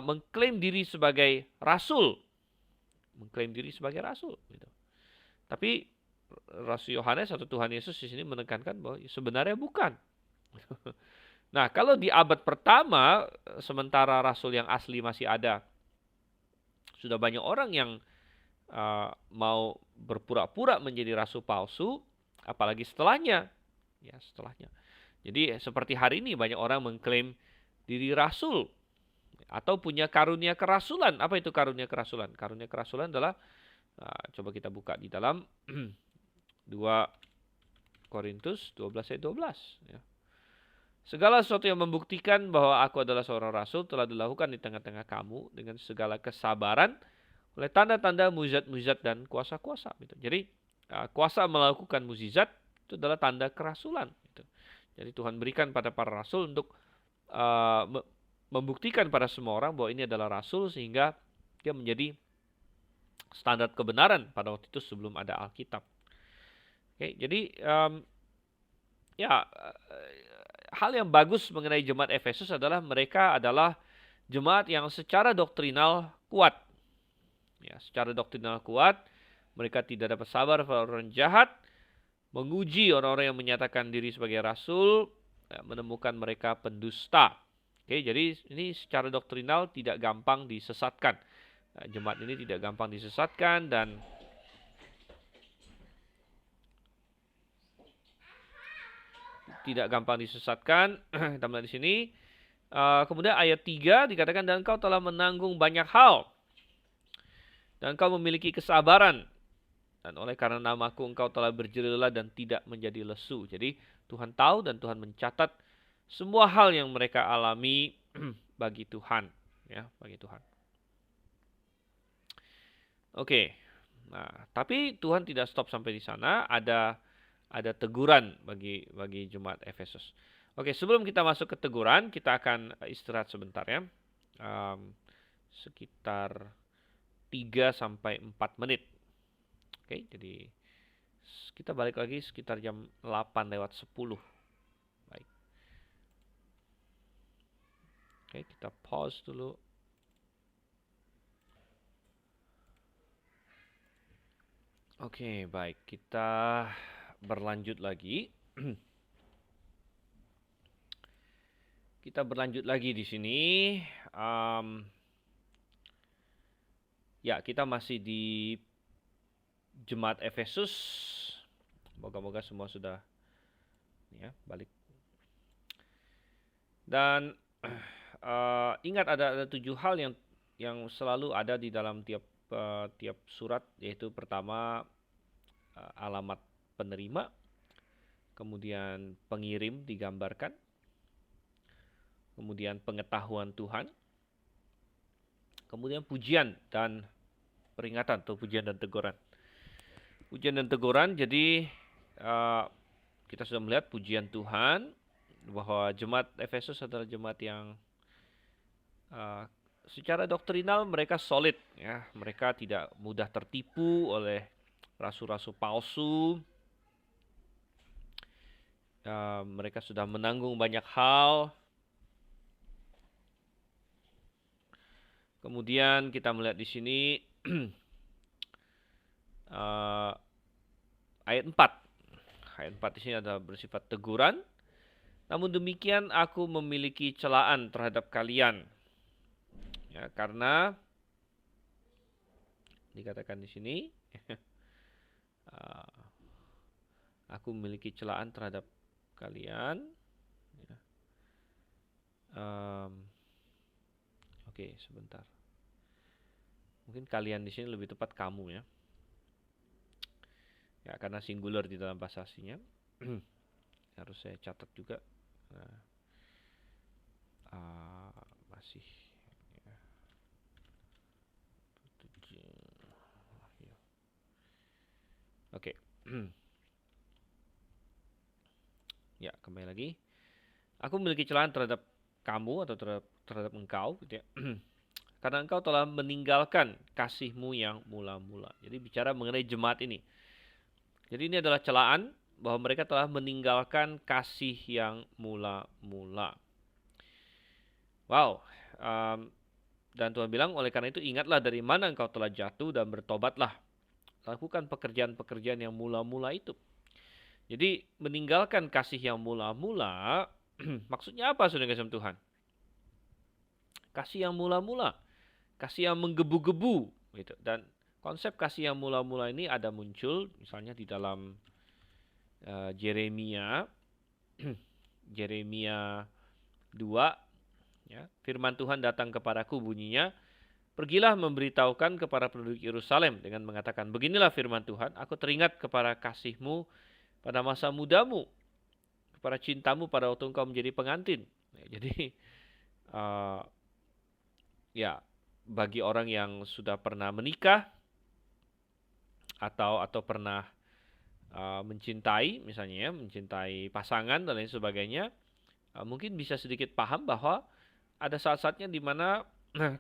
mengklaim diri sebagai rasul. Mengklaim diri sebagai rasul. Gitu. Tapi Rasul Yohanes atau Tuhan Yesus di sini menekankan bahwa sebenarnya bukan. Nah, kalau di abad pertama, sementara rasul yang asli masih ada, sudah banyak orang yang mau berpura-pura menjadi rasul palsu, apalagi setelahnya. Ya, setelahnya. Jadi seperti hari ini banyak orang mengklaim diri rasul atau punya karunia kerasulan. Apa itu karunia kerasulan? Karunia kerasulan adalah coba kita buka di dalam 2 Korintus 12 ayat 12. Ya. Segala sesuatu yang membuktikan bahwa aku adalah seorang rasul telah dilakukan di tengah-tengah kamu dengan segala kesabaran oleh tanda-tanda mukjizat-mukjizat dan kuasa-kuasa. Gitu. Jadi kuasa melakukan mukjizat itu adalah tanda kerasulan. Gitu. Jadi Tuhan berikan pada para rasul untuk membuktikan pada semua orang bahwa ini adalah rasul sehingga dia menjadi standar kebenaran pada waktu itu sebelum ada Alkitab. Oke, jadi hal yang bagus mengenai jemaat Efesus adalah mereka adalah jemaat yang secara doktrinal kuat. Ya, secara doktrinal kuat, mereka tidak dapat sabar pada orang jahat, menguji orang-orang yang menyatakan diri sebagai rasul, menemukan mereka pendusta. Oke, jadi ini secara doktrinal tidak gampang disesatkan. Jemaat ini tidak gampang disesatkan dan kita melihat di sini. Kemudian ayat 3 dikatakan, dan engkau telah menanggung banyak hal. Dan engkau memiliki kesabaran. Dan oleh karena namaku engkau telah berjerih lelah dan tidak menjadi lesu. Jadi Tuhan tahu dan Tuhan mencatat semua hal yang mereka alami bagi Tuhan. Ya, bagi Tuhan. Oke, nah tapi Tuhan tidak stop sampai di sana. Ada teguran bagi jemaat Efesus. Oke, sebelum kita masuk ke teguran, kita akan istirahat sebentar ya. Sekitar 3 sampai 4 menit. Oke, jadi kita balik lagi sekitar jam 8:10. Baik. Oke, kita pause dulu. Oke, baik. Kita berlanjut lagi. Kita berlanjut lagi di sini. Ya, kita masih di Jemaat Efesus. Moga-moga semua sudah ya, balik. Dan ingat ada 7 hal yang selalu ada di dalam tiap surat, yaitu pertama alamat penerima, kemudian pengirim digambarkan, kemudian pengetahuan Tuhan, kemudian pujian dan peringatan atau pujian dan teguran. Pujian dan teguran, jadi kita sudah melihat pujian Tuhan bahwa jemaat Efesus adalah jemaat yang secara doktrinal mereka solid ya, mereka tidak mudah tertipu oleh rasul-rasul palsu. Mereka sudah menanggung banyak hal. Kemudian kita melihat di sini ayat 4. Ayat 4 di sini adalah bersifat teguran. Namun demikian aku memiliki celaan terhadap kalian. Ya, karena dikatakan di sini aku memiliki celaan terhadap kalian. Ya. Oke, sebentar. Mungkin kalian di sini lebih tepat kamu ya. Ya, karena singular di dalam bahasa aslinya. Harus saya catat juga. Masih ya. Oke. Ya, kembali lagi. Aku memiliki celaan terhadap kamu atau terhadap engkau gitu ya. Karena engkau telah meninggalkan kasihmu yang mula-mula. Jadi bicara mengenai jemaat ini. Jadi ini adalah celaan bahwa mereka telah meninggalkan kasih yang mula-mula. Wow. Dan Tuhan bilang, oleh karena itu ingatlah dari mana engkau telah jatuh dan bertobatlah. Lakukan pekerjaan-pekerjaan yang mula-mula itu. Jadi meninggalkan kasih yang mula-mula, maksudnya apa saudara kasih Tuhan? Kasih yang mula-mula, kasih yang menggebu-gebu, gitu. Dan konsep kasih yang mula-mula ini ada muncul, misalnya di dalam Yeremia, Yeremia 2, ya, firman Tuhan datang kepadaku bunyinya, pergilah memberitahukan kepada penduduk Yerusalem dengan mengatakan, beginilah firman Tuhan, aku teringat kepada kasihmu pada masa mudamu, kepada cintamu pada waktu engkau menjadi pengantin. Jadi ya, bagi orang yang sudah pernah menikah atau pernah mencintai, misalnya ya, mencintai pasangan dan lain sebagainya, mungkin bisa sedikit paham bahwa ada saat-saatnya di mana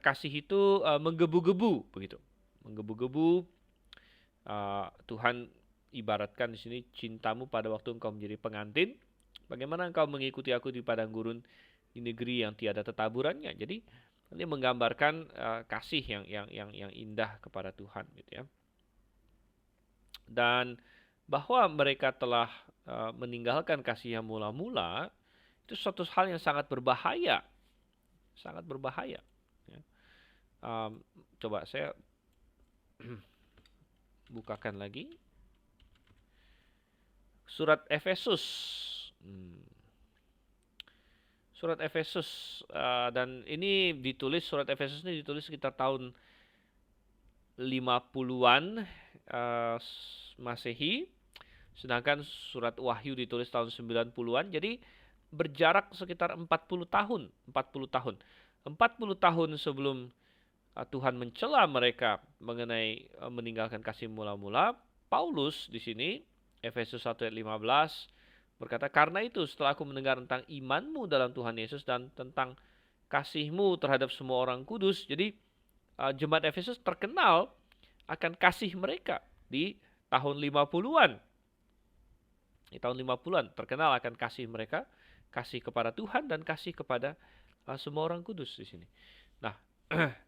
kasih itu menggebu-gebu, begitu, menggebu-gebu. Tuhan ibaratkan di sini cintamu pada waktu engkau menjadi pengantin. Bagaimana engkau mengikuti aku di padang gurun di negeri yang tiada tetaburannya. Jadi ini menggambarkan kasih yang indah kepada Tuhan, gitu ya. Dan bahwa mereka telah meninggalkan kasih yang mula-mula itu suatu hal yang sangat berbahaya, sangat berbahaya. Ya. Coba saya bukakan lagi surat Efesus. Surat Efesus, dan ini ditulis, surat Efesus ini ditulis sekitar tahun 50-an Masehi, sedangkan surat Wahyu ditulis tahun 90-an. Jadi berjarak sekitar 40 tahun. 40 tahun sebelum Tuhan mencela mereka mengenai meninggalkan kasih mula-mula, Paulus di sini Efesus 1 ayat 15 berkata, "Karena itu setelah aku mendengar tentang imanmu dalam Tuhan Yesus dan tentang kasihmu terhadap semua orang kudus." Jadi jemaat Efesus terkenal akan kasih mereka di tahun 50-an. Di tahun 50-an terkenal akan kasih mereka, kasih kepada Tuhan dan kasih kepada semua orang kudus di sini. Nah,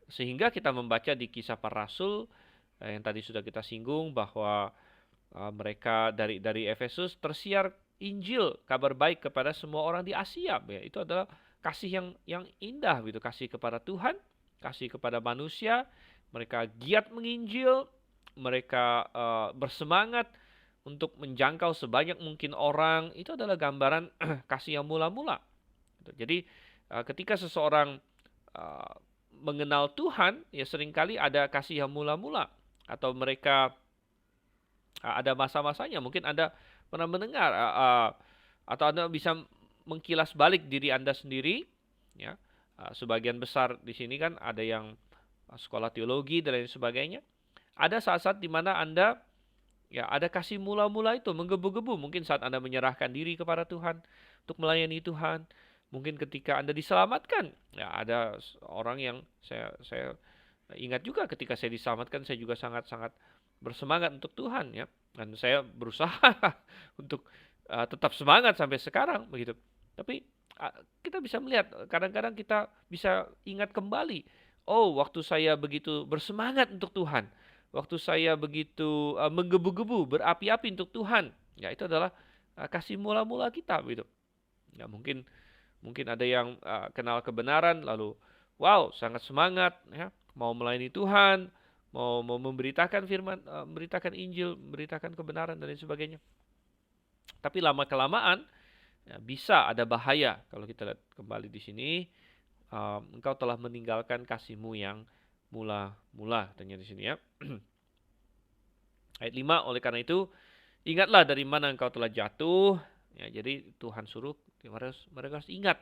sehingga kita membaca di Kisah Para Rasul yang tadi sudah kita singgung bahwa mereka dari Efesus tersiar Injil, kabar baik kepada semua orang di Asia. Ya, itu adalah kasih yang indah gitu, kasih kepada Tuhan, kasih kepada manusia. Mereka giat menginjil, mereka bersemangat untuk menjangkau sebanyak mungkin orang. Itu adalah gambaran kasih yang mula-mula. Jadi ketika seseorang mengenal Tuhan, ya seringkali ada kasih yang mula-mula, atau mereka ada masa-masanya. Mungkin Anda pernah mendengar atau Anda bisa mengkilas balik diri Anda sendiri, ya. Sebagian besar di sini kan ada yang sekolah teologi dan lain sebagainya. Ada saat-saat di mana Anda ya ada kasih mula-mula itu menggebu-gebu. Mungkin saat Anda menyerahkan diri kepada Tuhan untuk melayani Tuhan. Mungkin ketika Anda diselamatkan. Ya ada orang yang saya ingat juga ketika saya diselamatkan, saya juga sangat-sangat bersemangat untuk Tuhan, ya. Dan saya berusaha untuk tetap semangat sampai sekarang begitu. Tapi kita bisa melihat kadang-kadang kita bisa ingat kembali, oh waktu saya begitu bersemangat untuk Tuhan, waktu saya begitu menggebu-gebu, berapi-api untuk Tuhan, ya itu adalah kasih mula-mula kita gitu. Ya mungkin ada yang kenal kebenaran lalu wow sangat semangat, ya, mau melayani Tuhan, mau memberitakan firman, memberitakan Injil, memberitakan kebenaran dan lain sebagainya. Tapi lama kelamaan ya, bisa ada bahaya kalau kita lihat kembali di sini. Engkau telah meninggalkan kasihmu yang mula-mula, katanya di sini, ya. Ayat 5, oleh karena itu ingatlah dari mana engkau telah jatuh. Ya, jadi Tuhan suruh mereka harus ingat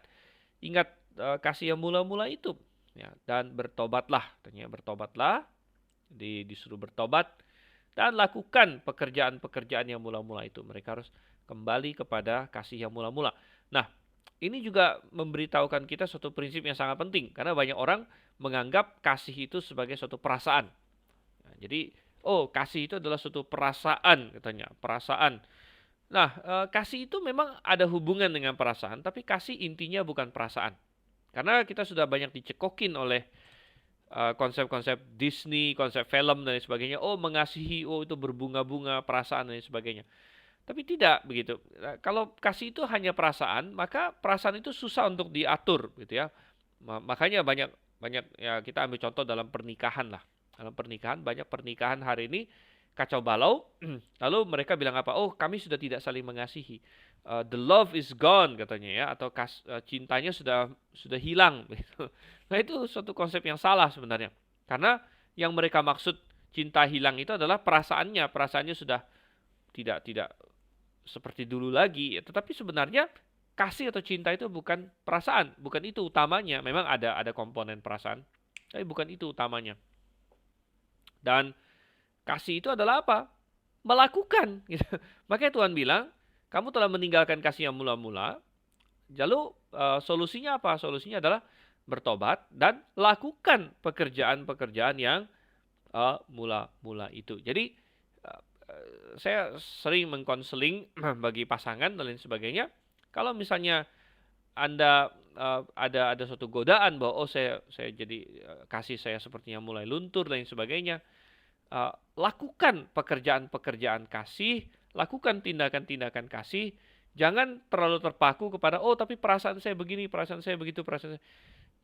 kasih yang mula-mula itu, ya, dan bertobatlah, katanya bertobatlah, disuruh bertobat dan lakukan pekerjaan-pekerjaan yang mula-mula itu. Mereka harus kembali kepada kasih yang mula-mula. Nah, ini juga memberitahukan kita suatu prinsip yang sangat penting, karena banyak orang menganggap kasih itu sebagai suatu perasaan. Nah, jadi, oh kasih itu adalah suatu perasaan, katanya, perasaan. Nah, kasih itu memang ada hubungan dengan perasaan, tapi kasih intinya bukan perasaan. Karena kita sudah banyak dicekokin oleh konsep-konsep Disney, konsep film dan lain sebagainya. Oh mengasihi, oh itu berbunga-bunga, perasaan dan lain sebagainya. Tapi tidak begitu. Kalau kasih itu hanya perasaan, maka perasaan itu susah untuk diatur, gitu ya. Makanya banyak ya kita ambil contoh dalam pernikahan lah. Dalam pernikahan banyak pernikahan hari ini kacau balau. Lalu mereka bilang apa? Oh kami sudah tidak saling mengasihi. The love is gone katanya ya, atau cintanya sudah hilang. Nah itu suatu konsep yang salah sebenarnya. Karena yang mereka maksud cinta hilang itu adalah perasaannya sudah tidak seperti dulu lagi. Tetapi sebenarnya kasih atau cinta itu bukan perasaan, bukan itu utamanya. Memang ada komponen perasaan, tapi bukan itu utamanya. Dan kasih itu adalah apa? Melakukan. Gitu. Makanya Tuhan bilang, kamu telah meninggalkan kasih yang mula-mula. Lalu solusinya apa? Solusinya adalah bertobat dan lakukan pekerjaan-pekerjaan yang mula-mula itu. Jadi saya sering mengkonseling bagi pasangan dan lain sebagainya. Kalau misalnya Anda ada suatu godaan bahwa oh saya jadi kasih saya sepertinya mulai luntur dan lain sebagainya, lakukan pekerjaan-pekerjaan kasih, lakukan tindakan-tindakan kasih. Jangan terlalu terpaku kepada oh tapi perasaan saya begini, perasaan saya begitu,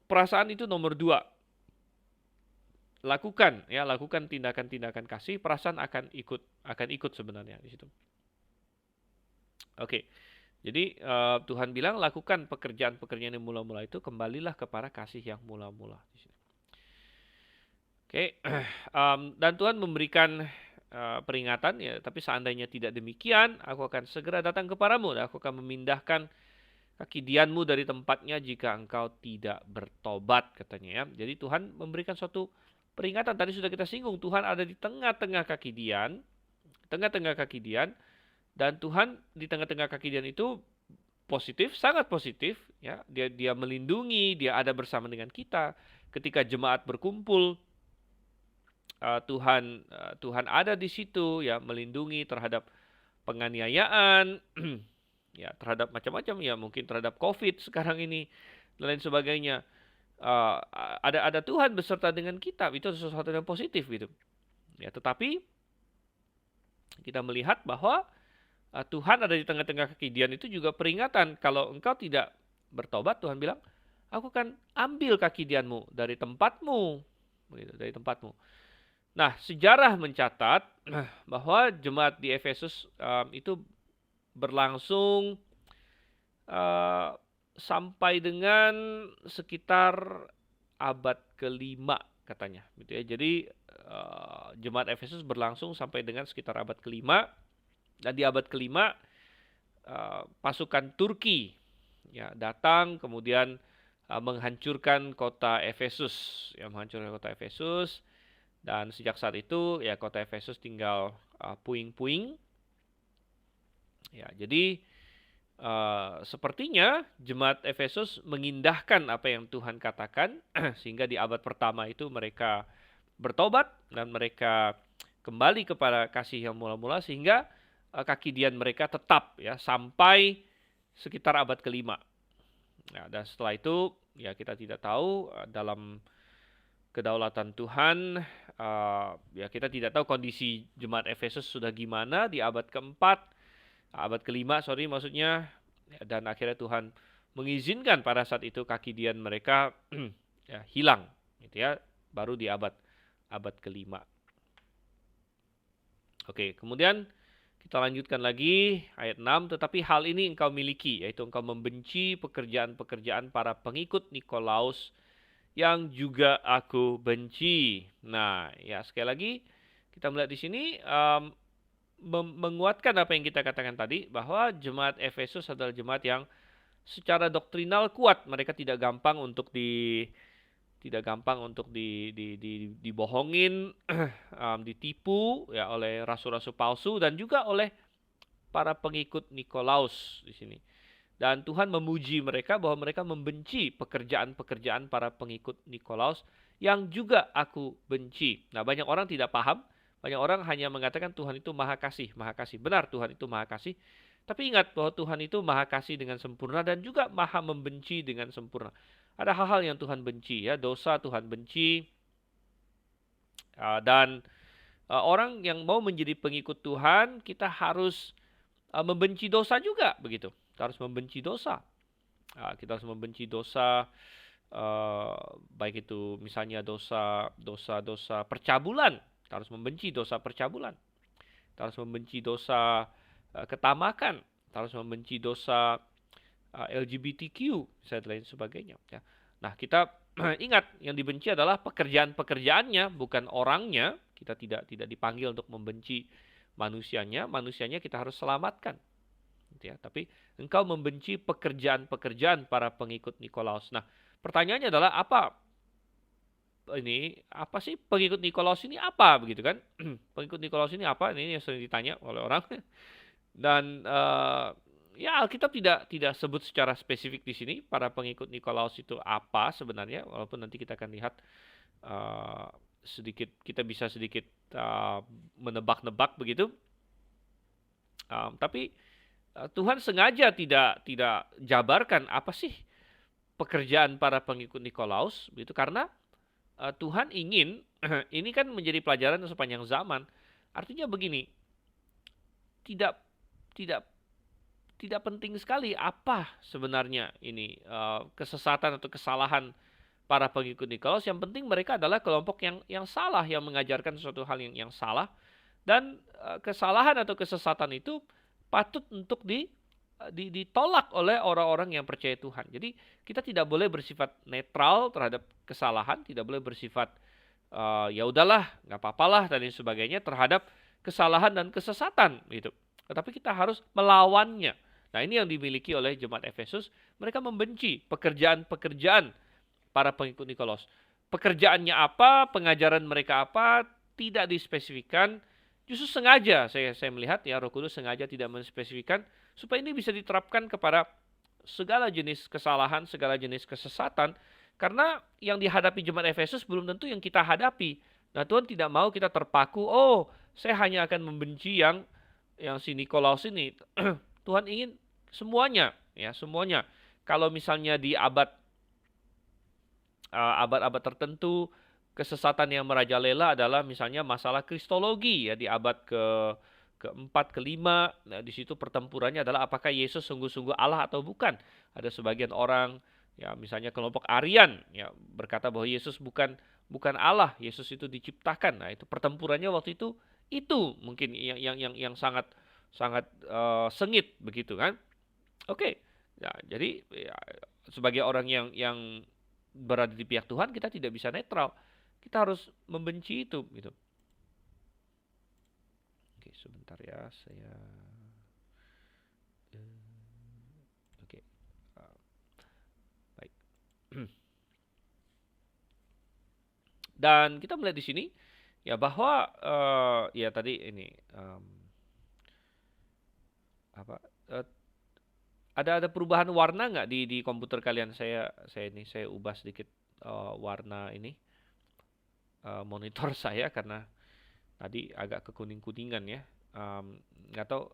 perasaan itu nomor 2. Lakukan tindakan-tindakan kasih, perasaan akan ikut sebenarnya di situ. Oke. Jadi Tuhan bilang lakukan pekerjaan-pekerjaan yang mula-mula itu, kembalilah kepada kasih yang mula-mula di situ. Oke. Dan Tuhan memberikan peringatan ya, tapi seandainya tidak demikian, aku akan segera datang kepadamu dan aku akan memindahkan kaki dianmu dari tempatnya jika engkau tidak bertobat, katanya ya. Jadi Tuhan memberikan suatu peringatan. Tadi sudah kita singgung, Tuhan ada di tengah-tengah kaki dian, Dan Tuhan di tengah-tengah kakedian itu positif, sangat positif, ya. Dia melindungi, dia ada bersama dengan kita. Ketika jemaat berkumpul, Tuhan ada di situ, ya, melindungi terhadap penganiayaan, ya, terhadap macam-macam, ya, mungkin terhadap COVID sekarang ini dan lain sebagainya. Ada Tuhan beserta dengan kita, itu sesuatu yang positif gitu. Ya, tetapi kita melihat bahwa Tuhan ada di tengah-tengah kekedian itu juga peringatan. Kalau engkau tidak bertobat, Tuhan bilang, aku akan ambil kekedianmu dari tempatmu, begitu, dari tempatmu. Nah, sejarah mencatat bahwa jemaat di Efesus itu berlangsung sampai dengan sekitar abad ke-5 katanya, gitu ya. Jadi jemaat Efesus berlangsung sampai dengan sekitar abad ke-5, dan di abad ke-5 pasukan Turki, ya, datang kemudian menghancurkan kota Efesus, ya, menghancurkan kota Efesus. Dan sejak saat itu, ya, kota Efesus tinggal puing-puing. Ya, jadi sepertinya jemaat Efesus mengindahkan apa yang Tuhan katakan, sehingga di abad pertama itu mereka bertobat dan mereka kembali kepada kasih yang mula-mula, sehingga kakedian mereka tetap, ya, sampai sekitar abad ke-5. Nah, dan setelah itu, ya, kita tidak tahu dalam kedaulatan Tuhan, ya, kita tidak tahu kondisi jemaat Efesus sudah gimana di abad keempat, abad kelima, maksudnya, dan akhirnya Tuhan mengizinkan pada saat itu kakedian mereka ya, hilang, gitu ya, baru di abad kelima. Oke, kemudian kita lanjutkan lagi ayat 6, tetapi hal ini engkau miliki, yaitu engkau membenci pekerjaan-pekerjaan para pengikut Nikolaus yang juga aku benci. Nah, ya, sekali lagi kita melihat di sini menguatkan apa yang kita katakan tadi, bahwa jemaat Efesus adalah jemaat yang secara doktrinal kuat. Mereka tidak gampang untuk dibohongin, ditipu, ya, oleh rasul-rasul palsu dan juga oleh para pengikut Nikolaus di sini. Dan Tuhan memuji mereka bahwa mereka membenci pekerjaan-pekerjaan para pengikut Nikolaus yang juga aku benci. Nah, banyak orang tidak paham. Banyak orang hanya mengatakan Tuhan itu maha kasih, maha kasih. Benar, Tuhan itu maha kasih. Tapi ingat bahwa Tuhan itu maha kasih dengan sempurna dan juga maha membenci dengan sempurna. Ada hal-hal yang Tuhan benci, ya. Dosa Tuhan benci. Dan orang yang mau menjadi pengikut Tuhan, kita harus membenci dosa juga, begitu. Kita harus membenci dosa. Kita harus membenci dosa, baik itu misalnya dosa percabulan. Kita harus membenci dosa percabulan. Kita harus membenci dosa ketamakan. Kita harus membenci dosa LGBTQ, dan lain sebagainya. Ya. Nah, kita ingat yang dibenci adalah pekerjaan-pekerjaannya, bukan orangnya. Kita tidak dipanggil untuk membenci manusianya kita harus selamatkan. Ya, tapi engkau membenci pekerjaan-pekerjaan para pengikut Nikolaus. Nah, pertanyaannya adalah apa sih pengikut Nikolaus ini apa, begitu kan? Pengikut Nikolaus ini apa? Ini yang sering ditanya oleh orang. Dan ya, Alkitab tidak sebut secara spesifik di sini para pengikut Nikolaus itu apa sebenarnya, walaupun nanti kita akan lihat kita bisa sedikit menebak-nebak begitu. Tapi Tuhan sengaja tidak jabarkan apa sih pekerjaan para pengikut Nikolaus, begitu, karena Tuhan ingin ini kan menjadi pelajaran sepanjang zaman. Artinya begini, tidak penting sekali apa sebenarnya ini kesesatan atau kesalahan para pengikut Nikolaus. Yang penting mereka adalah kelompok yang salah, yang mengajarkan sesuatu hal yang salah, dan kesalahan atau kesesatan itu patut untuk ditolak oleh orang-orang yang percaya Tuhan. Jadi kita tidak boleh bersifat netral terhadap kesalahan, tidak boleh bersifat ya udahlah, nggak apa-apalah dan lain sebagainya terhadap kesalahan dan kesesatan gitu. Tetapi kita harus melawannya. Nah, ini yang dimiliki oleh jemaat Efesus. Mereka membenci pekerjaan-pekerjaan para pengikut Nikolaus. Pekerjaannya apa, pengajaran mereka apa, tidak dispesifikkan. Justru sengaja saya melihat ya Roh Kudus sengaja tidak menspesifikkan supaya ini bisa diterapkan kepada segala jenis kesalahan, segala jenis kesesatan, karena yang dihadapi jemaat Efesus belum tentu yang kita hadapi. Nah, Tuhan tidak mau kita terpaku, oh, saya hanya akan membenci yang si Nikolaus ini. Tuhan ingin semuanya, ya, semuanya. Kalau misalnya di abad-abad tertentu kesesatan yang merajalela adalah misalnya masalah kristologi ya di abad keempat, kelima. Nah, di situ pertempurannya adalah apakah Yesus sungguh-sungguh Allah atau bukan. Ada sebagian orang ya misalnya kelompok Arian ya berkata bahwa Yesus bukan Allah, Yesus itu diciptakan. Nah, itu pertempurannya waktu itu mungkin yang sangat sangat sengit begitu kan. Oke. Ya, jadi ya, sebagai orang yang berada di pihak Tuhan kita tidak bisa netral. Kita harus membenci itu gitu. Oke, sebentar ya, saya oke. Uh, baik. Dan kita melihat di sini ya bahwa ya tadi ini apa ada perubahan warna nggak di komputer kalian? Saya ubah sedikit warna ini monitor saya karena tadi agak kekuning-kuningan ya. Nggak tahu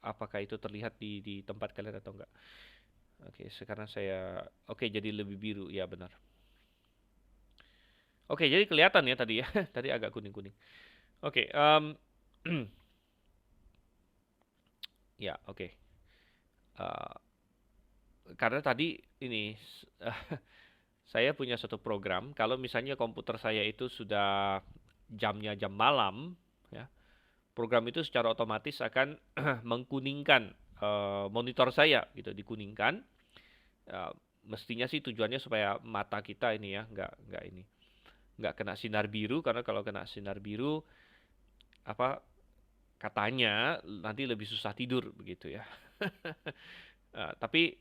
apakah itu terlihat di tempat kalian atau enggak. Oke, sekarang oke jadi lebih biru ya benar. Oke, jadi kelihatan ya tadi ya. Tadi agak kuning-kuning. Oke, ya oke. Karena tadi ini saya punya satu program. Kalau misalnya komputer saya itu sudah jamnya jam malam, ya, program itu secara otomatis akan mengkuningkan monitor saya, gitu, dikuningkan. Mestinya sih tujuannya supaya mata kita ini ya nggak kena sinar biru, karena kalau kena sinar biru apa katanya nanti lebih susah tidur begitu ya. Tapi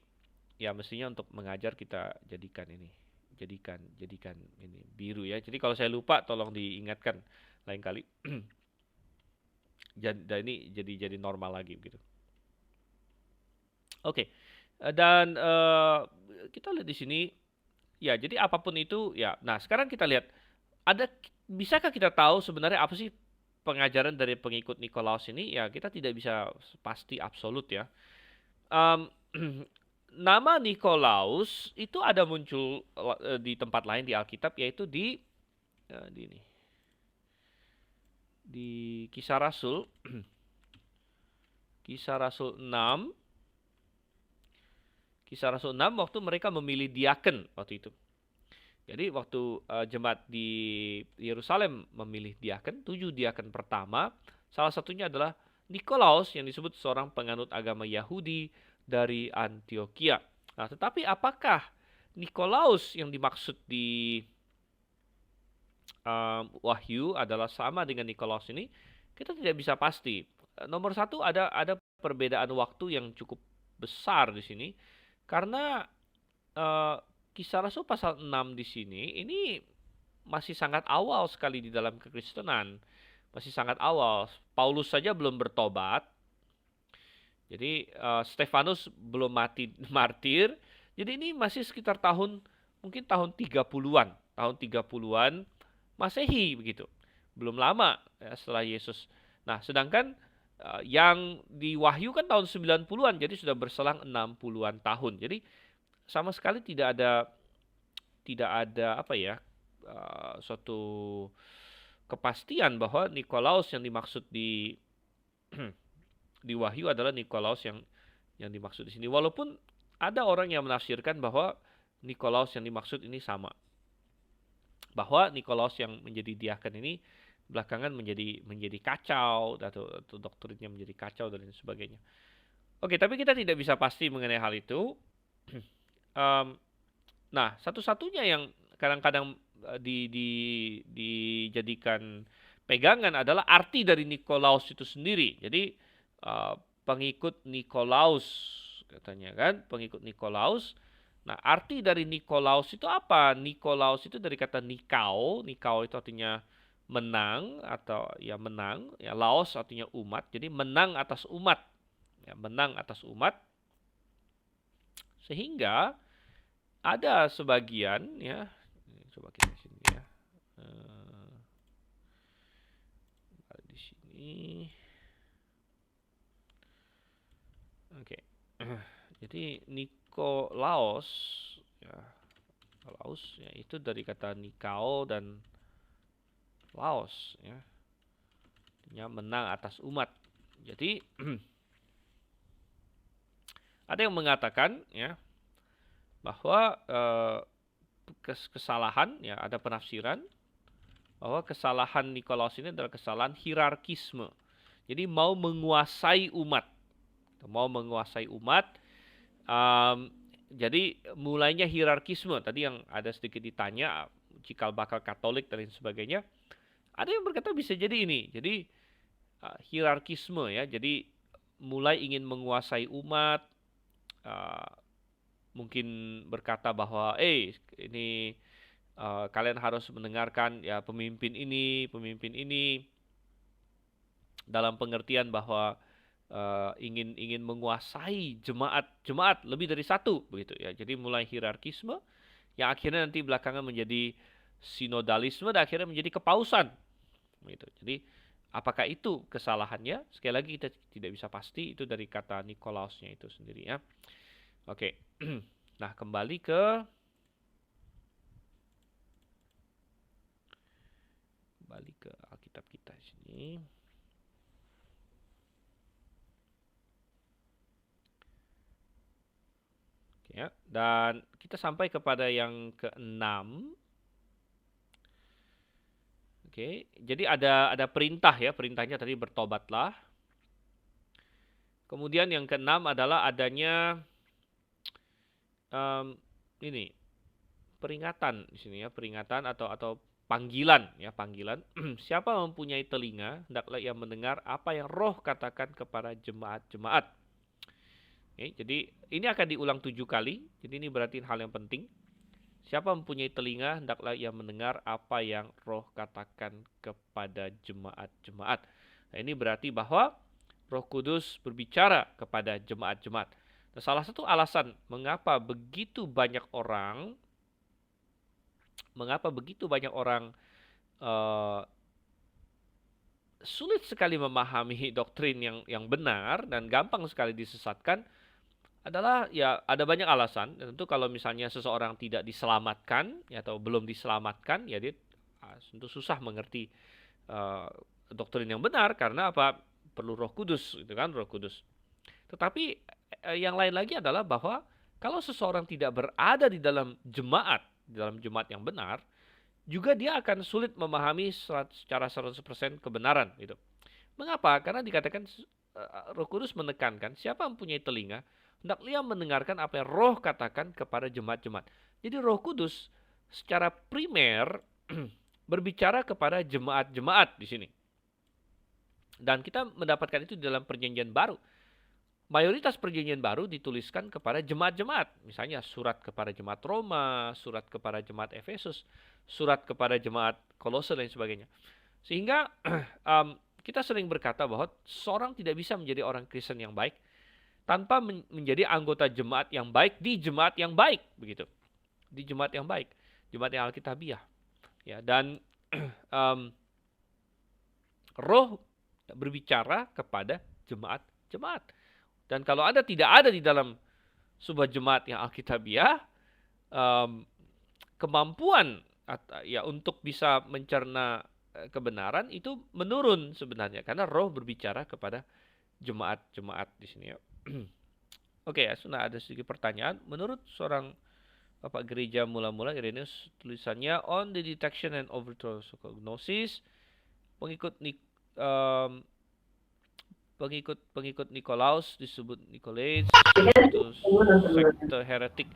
ya mestinya untuk mengajar kita jadikan ini biru ya. Jadi kalau saya lupa tolong diingatkan lain kali. Dan ini jadi normal lagi begitu. Oke. Dan kita lihat di sini ya, jadi apapun itu ya. Nah, sekarang kita lihat bisakah kita tahu sebenarnya apa sih pengajaran dari pengikut Nikolaus ini? Ya, kita tidak bisa pasti absolut ya. Nama Nikolaus itu ada muncul di tempat lain di Alkitab, yaitu di Kisah Rasul. Kisah Rasul 6. Kisah Rasul 6 waktu mereka memilih diaken waktu itu. Jadi waktu jemaat di Yerusalem memilih diaken, 7 diaken pertama, salah satunya adalah Nikolaus yang disebut seorang penganut agama Yahudi dari Antioquia. Nah, tetapi apakah Nikolaus yang dimaksud di Wahyu adalah sama dengan Nikolaus ini? Kita tidak bisa pasti. Nomor satu, ada perbedaan waktu yang cukup besar di sini, karena Kisah Rasul pasal 6 di sini ini masih sangat awal sekali di dalam kekristenan. Masih sangat awal. Paulus saja belum bertobat. Jadi Stefanus belum mati martir. Jadi ini masih sekitar mungkin tahun 30-an. Tahun 30-an Masehi begitu. Belum lama ya, setelah Yesus. Nah, sedangkan yang di Wahyu kan tahun 90-an. Jadi sudah berselang 60-an tahun. Jadi sama sekali tidak ada apa ya suatu kepastian bahwa Nikolaus yang dimaksud di di Wahyu adalah Nikolaus yang dimaksud di sini. Walaupun ada orang yang menafsirkan bahwa Nikolaus yang dimaksud ini sama, bahwa Nikolaus yang menjadi diaken ini belakangan menjadi kacau atau doktrinnya menjadi kacau dan lain sebagainya. Oke, tapi kita tidak bisa pasti mengenai hal itu. Nah, satu-satunya yang kadang-kadang dijadikan pegangan adalah arti dari Nikolaus itu sendiri. Jadi pengikut Nikolaus katanya kan, pengikut Nikolaus. Nah, arti dari Nikolaus itu apa? Nikolaus itu dari kata nikao. Nikao itu artinya menang atau ya menang, ya Laos artinya umat, jadi menang atas umat, ya menang atas umat, sehingga ada sebagian ya, coba kita di sini ya, di sini, oke, jadi Nikolaos ya, Laos ya itu dari kata Nikao dan Laos ya, artinya menang atas umat. Jadi ada yang mengatakan ya bahwa kesalahan ya, ada penafsiran bahwa kesalahan Nikolaus ini adalah kesalahan hierarkisme. Jadi mau menguasai umat, jadi mulainya hierarkisme. Tadi yang ada sedikit ditanya cikal bakal Katolik dan lain sebagainya. Ada yang berkata bisa jadi ini. Jadi hierarkisme ya. Jadi mulai ingin menguasai umat. Mungkin berkata bahwa ini kalian harus mendengarkan ya pemimpin ini dalam pengertian bahwa ingin menguasai jemaat lebih dari satu begitu ya. Jadi mulai hierarkisme yang akhirnya nanti belakangan menjadi sinodalisme dan akhirnya menjadi kepausan begitu. Jadi apakah itu kesalahannya? Sekali lagi kita tidak bisa pasti, itu dari kata Nikolausnya itu sendiri ya. Oke. Nah, kembali ke Alkitab kita di sini. Ya, dan kita sampai kepada yang keenam. Oke, jadi ada perintah ya, perintahnya tadi bertobatlah. Kemudian yang keenam adalah adanya ini peringatan di sini ya, peringatan atau panggilan ya, panggilan. Siapa mempunyai telinga, hendaklah ia mendengar apa yang Roh katakan kepada jemaat-jemaat. Oke, jadi ini akan diulang 7 kali. Jadi ini berarti hal yang penting. Siapa mempunyai telinga, hendaklah ia mendengar apa yang Roh katakan kepada jemaat-jemaat. Nah, ini berarti bahwa Roh Kudus berbicara kepada jemaat-jemaat. Nah, salah satu alasan mengapa begitu banyak orang sulit sekali memahami doktrin yang benar dan gampang sekali disesatkan adalah ya ada banyak alasan. Tentu kalau misalnya seseorang tidak diselamatkan ya, atau belum diselamatkan ya, dia tentu susah mengerti doktrin yang benar karena apa? Perlu Roh Kudus gitu kan, Roh Kudus. Tetapi yang lain lagi adalah bahwa kalau seseorang tidak berada di dalam jemaat yang benar, juga dia akan sulit memahami secara 100% kebenaran gitu. Mengapa? Karena dikatakan Roh Kudus menekankan siapa mempunyai telinga hendaklah ia mendengarkan apa yang Roh katakan kepada jemaat-jemaat. Jadi Roh Kudus secara primer berbicara kepada jemaat-jemaat di sini. Dan kita mendapatkan itu di dalam perjanjian baru. Mayoritas perjanjian baru dituliskan kepada jemaat-jemaat. Misalnya surat kepada jemaat Roma, surat kepada jemaat Efesus, surat kepada jemaat Kolose dan sebagainya. Sehingga kita sering berkata bahwa seorang tidak bisa menjadi orang Kristen yang baik tanpa menjadi anggota jemaat yang baik di jemaat yang baik begitu. Di jemaat yang baik, jemaat yang Alkitabiah. Ya, dan Roh berbicara kepada jemaat-jemaat. Dan kalau Anda tidak ada di dalam sebuah jemaat yang Alkitabiah, kemampuan ya untuk bisa mencerna kebenaran itu menurun sebenarnya karena Roh berbicara kepada jemaat-jemaat di sini ya. Oke ya, sudah ada sedikit pertanyaan. Menurut seorang Bapak gereja mula-mula Irenaeus, tulisannya On the Detection and Overthrow of Gnosis, pengikut Nikolaus disebut Nikolaites, itu sekte heretik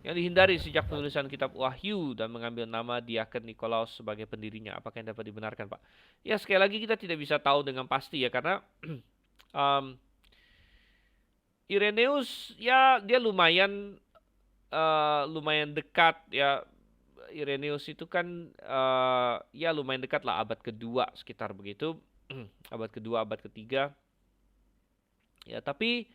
yang dihindari sejak penulisan kitab Wahyu dan mengambil nama diaken Nikolaus sebagai pendirinya. Apakah yang dapat dibenarkan, Pak? Ya, sekali lagi kita tidak bisa tahu dengan pasti ya, karena Irenaeus ya dia lumayan dekat ya. Irenaeus itu kan ya lumayan dekat lah abad kedua sekitar begitu. Abad kedua, abad ketiga. Ya, tapi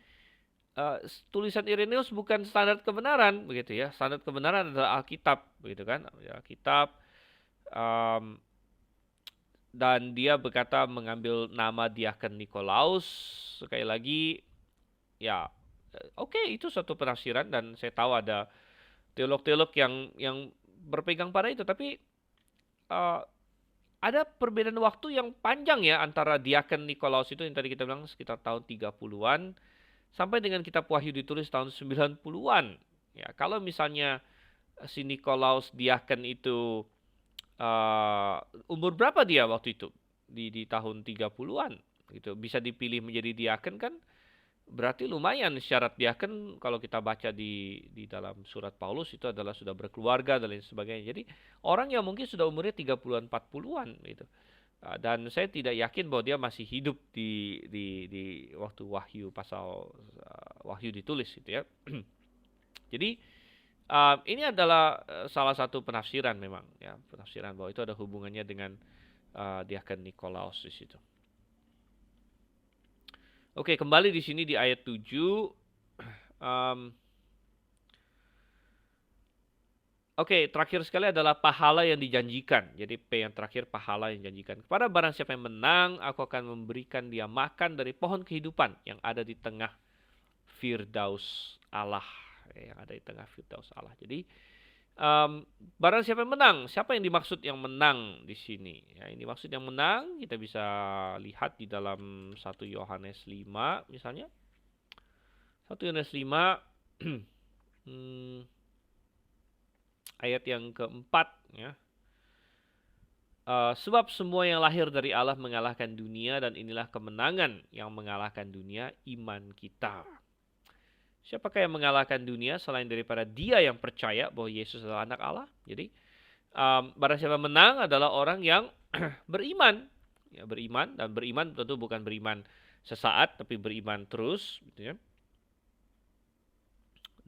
tulisan Irenaeus bukan standar kebenaran begitu ya. Standar kebenaran adalah Alkitab begitu kan. Ya, Alkitab, um, dan dia berkata mengambil nama diaken Nikolaus. Sekali lagi ya, oke, itu suatu penafsiran dan saya tahu ada teolog-teolog yang berpegang pada itu, tapi uh, ada perbedaan waktu yang panjang ya antara diaken Nikolaus itu yang tadi kita bilang sekitar tahun 30-an sampai dengan kitab Wahyu ditulis tahun 90-an. Ya, kalau misalnya si Nikolaus diaken itu umur berapa dia waktu itu? Di tahun 30-an gitu. Bisa dipilih menjadi diaken kan? Berarti lumayan syarat diaken kalau kita baca di dalam surat Paulus itu adalah sudah berkeluarga dan lain sebagainya. Jadi orang yang mungkin sudah umurnya 30-an 40-an gitu. Dan saya tidak yakin bahwa dia masih hidup di waktu Wahyu pasal Wahyu ditulis gitu ya. Jadi ini adalah salah satu penafsiran memang ya, penafsiran bahwa itu ada hubungannya dengan diaken Nikolaus di situ. Oke, kembali di sini di ayat 7. Oke, terakhir sekali adalah pahala yang dijanjikan. Jadi P yang terakhir, pahala yang dijanjikan. Kepada barang siapa yang menang, aku akan memberikan dia makan dari pohon kehidupan yang ada di tengah Firdaus Allah. Yang ada di tengah Firdaus Allah. Jadi barang siapa yang menang, siapa yang dimaksud yang menang di sini? Ya, ini maksud yang menang kita bisa lihat di dalam 1 Yohanes 5 misalnya. 1 Yohanes 5 ayat yang keempat ya. Sebab semua yang lahir dari Allah mengalahkan dunia dan inilah kemenangan yang mengalahkan dunia, iman kita. Siapakah yang mengalahkan dunia selain daripada dia yang percaya bahwa Yesus adalah anak Allah? Jadi barang siapa menang adalah orang yang beriman. Ya, beriman, dan beriman tentu bukan beriman sesaat tapi beriman terus gitu ya.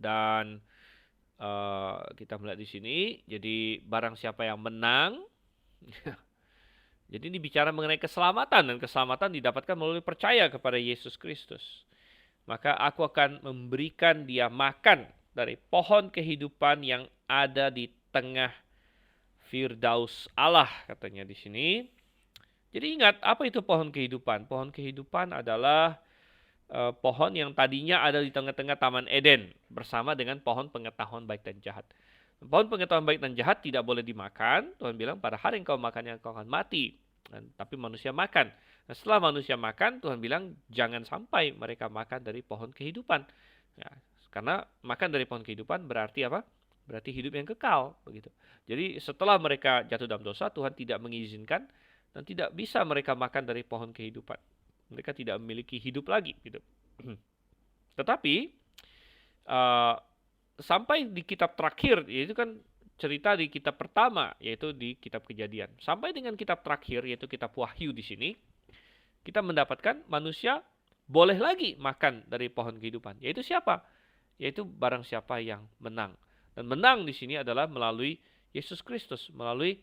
Dan kita melihat di sini, jadi barang siapa yang menang, jadi ini bicara mengenai keselamatan, dan keselamatan didapatkan melalui percaya kepada Yesus Kristus. Maka aku akan memberikan dia makan dari pohon kehidupan yang ada di tengah Firdaus Allah, katanya di sini. Jadi ingat, apa itu pohon kehidupan? Pohon kehidupan adalah pohon yang tadinya ada di tengah-tengah Taman Eden bersama dengan pohon pengetahuan baik dan jahat. Pohon pengetahuan baik dan jahat tidak boleh dimakan. Tuhan bilang pada hari engkau makannya engkau akan mati. Tapi manusia makan. Nah, setelah manusia makan, Tuhan bilang jangan sampai mereka makan dari pohon kehidupan. Ya, karena makan dari pohon kehidupan berarti apa? Berarti hidup yang kekal, begitu. Jadi setelah mereka jatuh dalam dosa, Tuhan tidak mengizinkan dan tidak bisa mereka makan dari pohon kehidupan. Mereka tidak memiliki hidup lagi gitu. Tetapi sampai di kitab terakhir, yaitu kan cerita di kitab pertama, yaitu di kitab Kejadian. Sampai dengan kitab terakhir, yaitu kitab Wahyu di sini, kita mendapatkan manusia boleh lagi makan dari pohon kehidupan. Yaitu siapa? Yaitu barang siapa yang menang. Dan menang di sini adalah melalui Yesus Kristus, melalui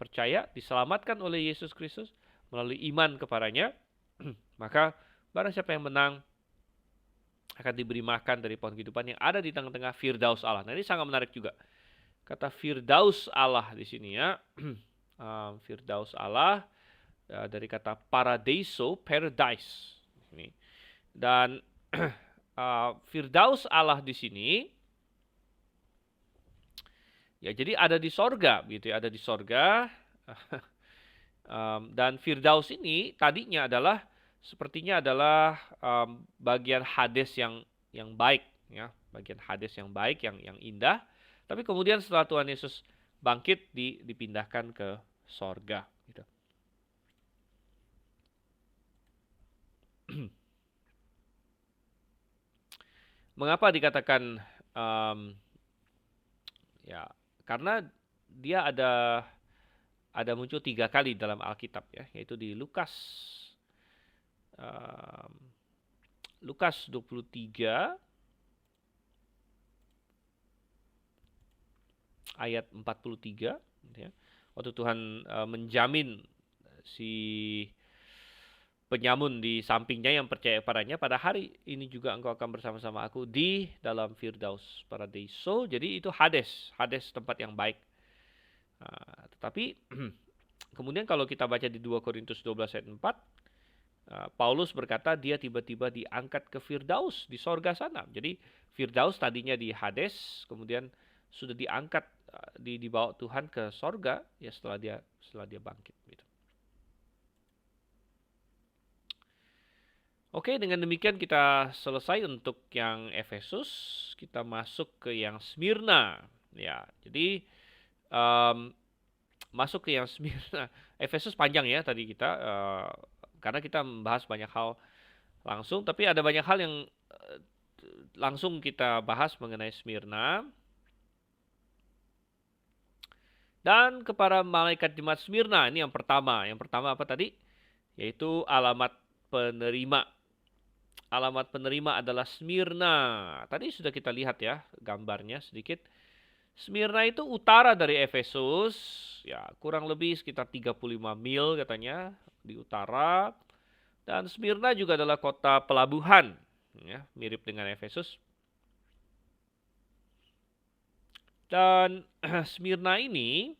percaya, diselamatkan oleh Yesus Kristus, melalui iman kepadanya. Maka barang siapa yang menang akan diberi makan dari pohon kehidupan yang ada di tengah-tengah Firdaus Allah. Nah, ini sangat menarik juga. Kata Firdaus Allah di sini ya. Firdaus Allah dari kata paradeiso, paradise. Dan Firdaus Allah di sini ya, jadi ada di sorga gitu ya, ada di sorga. Dan Firdaus ini tadinya adalah sepertinya adalah bagian Hades yang baik ya, bagian Hades yang baik, yang indah. Tapi kemudian setelah Tuhan Yesus bangkit dipindahkan ke sorga gitu. Mengapa dikatakan ya, karena dia ada muncul 3 kali dalam Alkitab ya, yaitu di Lukas 23, ayat 43, ya. Waktu Tuhan menjamin si penyamun di sampingnya yang percaya padanya, pada hari ini juga engkau akan bersama-sama aku di dalam Firdaus Paradiso. Jadi itu Hades, Hades tempat yang baik. Tetapi kemudian kalau kita baca di 2 Korintus 12 ayat 4, Paulus berkata dia tiba-tiba diangkat ke Firdaus di sorga sana. Jadi Firdaus tadinya di Hades, kemudian sudah diangkat, dibawa Tuhan ke sorga ya setelah dia bangkit. Gitu. Oke, dengan demikian kita selesai untuk yang Efesus. Kita masuk ke yang Smyrna. Ya, jadi masuk ke yang Smyrna. Efesus panjang ya tadi kita, karena kita membahas banyak hal langsung, tapi ada banyak hal yang langsung kita bahas mengenai Smyrna. Dan kepada malaikat jemaat Smyrna, ini yang pertama. Yang pertama apa tadi? Yaitu alamat penerima. Alamat penerima adalah Smyrna. Tadi sudah kita lihat ya gambarnya sedikit. Smyrna itu utara dari Efesus, ya kurang lebih sekitar 35 mil katanya di utara. Dan Smyrna juga adalah kota pelabuhan, ya, mirip dengan Efesus. Dan Smyrna ini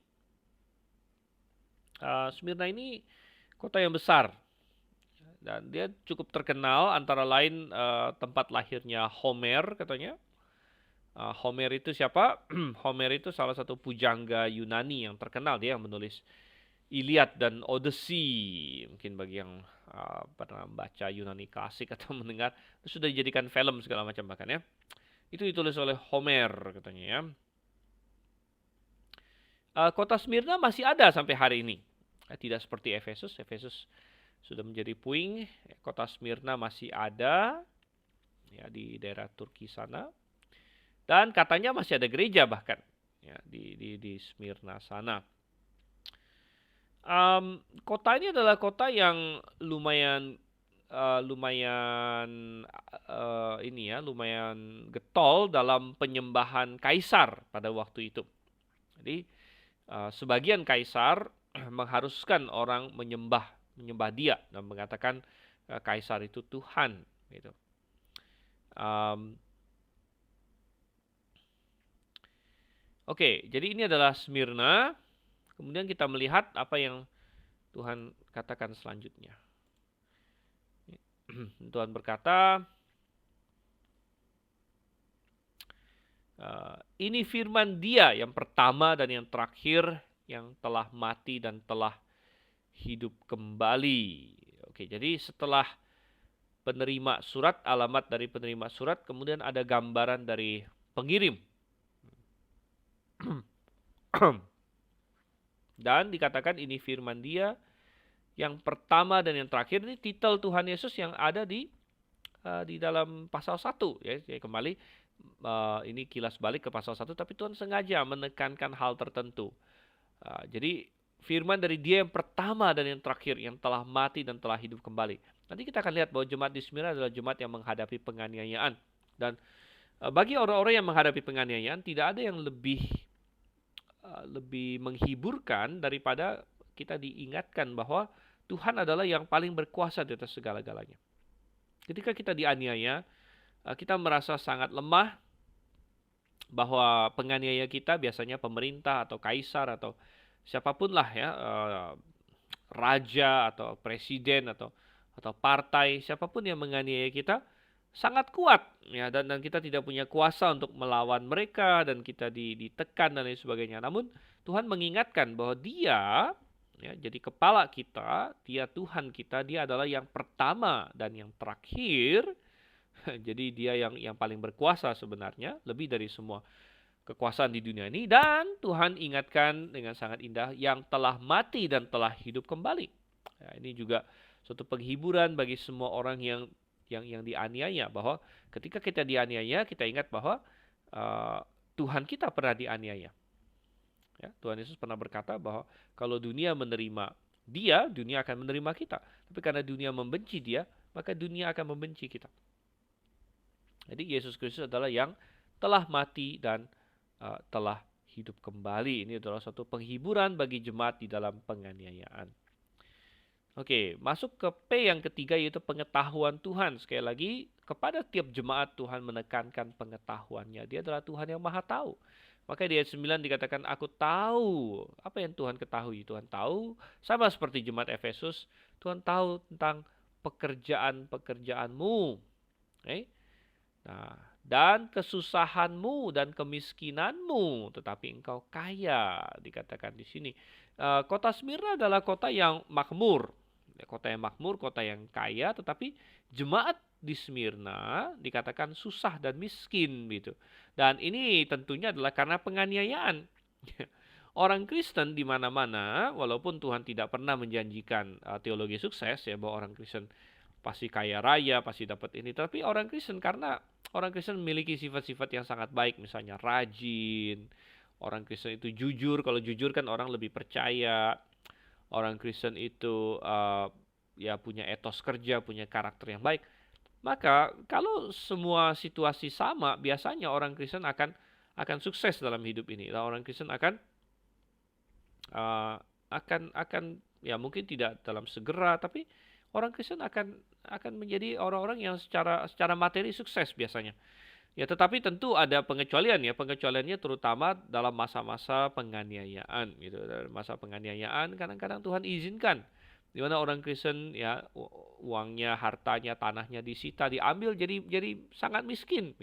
kota yang besar. Dan dia cukup terkenal, antara lain tempat lahirnya Homer katanya. Homer itu siapa? Homer itu salah satu pujangga Yunani yang terkenal, dia yang menulis Iliad dan Odyssey. Mungkin bagi yang pernah baca Yunani klasik atau mendengar, itu sudah dijadikan film segala macam bahkan ya. Itu ditulis oleh Homer katanya ya. Kota Smyrna masih ada sampai hari ini. Tidak seperti Efesus. Efesus sudah menjadi puing. Kota Smyrna masih ada ya di daerah Turki sana. Dan katanya masih ada gereja bahkan ya di Smyrna sana. Kota ini adalah kota yang lumayan getol dalam penyembahan kaisar pada waktu itu. Jadi sebagian kaisar mengharuskan orang menyembah dia dan mengatakan kaisar itu Tuhan gitu. Oke, jadi ini adalah Smyrna. Kemudian kita melihat apa yang Tuhan katakan selanjutnya. Tuhan berkata, ini firman Dia yang pertama dan yang terakhir yang telah mati dan telah hidup kembali. Oke, jadi setelah penerima surat, alamat dari penerima surat, kemudian ada gambaran dari pengirim. Dan dikatakan ini firman Dia yang pertama dan yang terakhir. Ini titel Tuhan Yesus yang ada di dalam pasal 1 ya. Kembali ini kilas balik ke pasal 1, tapi Tuhan sengaja menekankan hal tertentu. Jadi firman dari Dia yang pertama dan yang terakhir yang telah mati dan telah hidup kembali. Nanti kita akan lihat bahwa jemaat di Smyrna adalah jemaat yang menghadapi penganiayaan. Dan bagi orang-orang yang menghadapi penganiayaan, tidak ada yang lebih menghiburkan daripada kita diingatkan bahwa Tuhan adalah yang paling berkuasa di atas segala-galanya. Ketika kita dianiaya, kita merasa sangat lemah, bahwa penganiaya kita biasanya pemerintah atau kaisar atau siapapun lah ya, raja atau presiden atau partai, siapapun yang menganiaya kita sangat kuat ya, dan kita tidak punya kuasa untuk melawan mereka dan kita ditekan dan lain sebagainya. Namun Tuhan mengingatkan bahwa Dia ya, jadi kepala kita, Dia Tuhan kita, Dia adalah yang pertama dan yang terakhir. Jadi Dia yang paling berkuasa sebenarnya, lebih dari semua kekuasaan di dunia ini. Dan Tuhan ingatkan dengan sangat indah, yang telah mati dan telah hidup kembali. Ya, ini juga suatu penghiburan bagi semua orang yang dianiaya, bahwa ketika kita dianiaya, kita ingat bahwa Tuhan kita pernah dianiaya. Ya, Tuhan Yesus pernah berkata bahwa kalau dunia menerima Dia, dunia akan menerima kita. Tapi karena dunia membenci Dia, maka dunia akan membenci kita. Jadi Yesus Kristus adalah yang telah mati dan telah hidup kembali. Ini adalah suatu penghiburan bagi jemaat di dalam penganiayaan. Oke, masuk ke P yang ketiga, yaitu pengetahuan Tuhan. Sekali lagi, kepada tiap jemaat Tuhan menekankan pengetahuannya. Dia adalah Tuhan yang maha tahu. Maka di ayat 9 dikatakan, aku tahu. Apa yang Tuhan ketahui? Tuhan tahu, sama seperti jemaat Efesus, Tuhan tahu tentang pekerjaan-pekerjaanmu. Okay? Nah, dan kesusahanmu dan kemiskinanmu, tetapi engkau kaya, dikatakan di sini. Kota Smyrna adalah kota yang makmur. Kota yang makmur, kota yang kaya, tetapi jemaat di Smyrna dikatakan susah dan miskin gitu. Dan ini tentunya adalah karena penganiayaan. Orang Kristen di mana-mana, walaupun Tuhan tidak pernah menjanjikan teologi sukses ya, bahwa orang Kristen pasti kaya raya, pasti dapat ini, tapi orang Kristen, karena orang Kristen memiliki sifat-sifat yang sangat baik, misalnya rajin, orang Kristen itu jujur. Kalau jujur kan orang lebih percaya. Orang Kristen itu ya punya etos kerja, punya karakter yang baik. Maka kalau semua situasi sama, biasanya orang Kristen akan sukses dalam hidup ini. Orang Kristen akan ya mungkin tidak dalam segera, tapi orang Kristen akan menjadi orang-orang yang secara materi sukses biasanya. Ya, tetapi tentu ada pengecualian ya. Pengecualiannya terutama dalam masa-masa penganiayaan gitu. Dalam masa penganiayaan kadang-kadang Tuhan izinkan di mana orang Kristen ya uangnya, hartanya, tanahnya disita, diambil, jadi sangat miskin.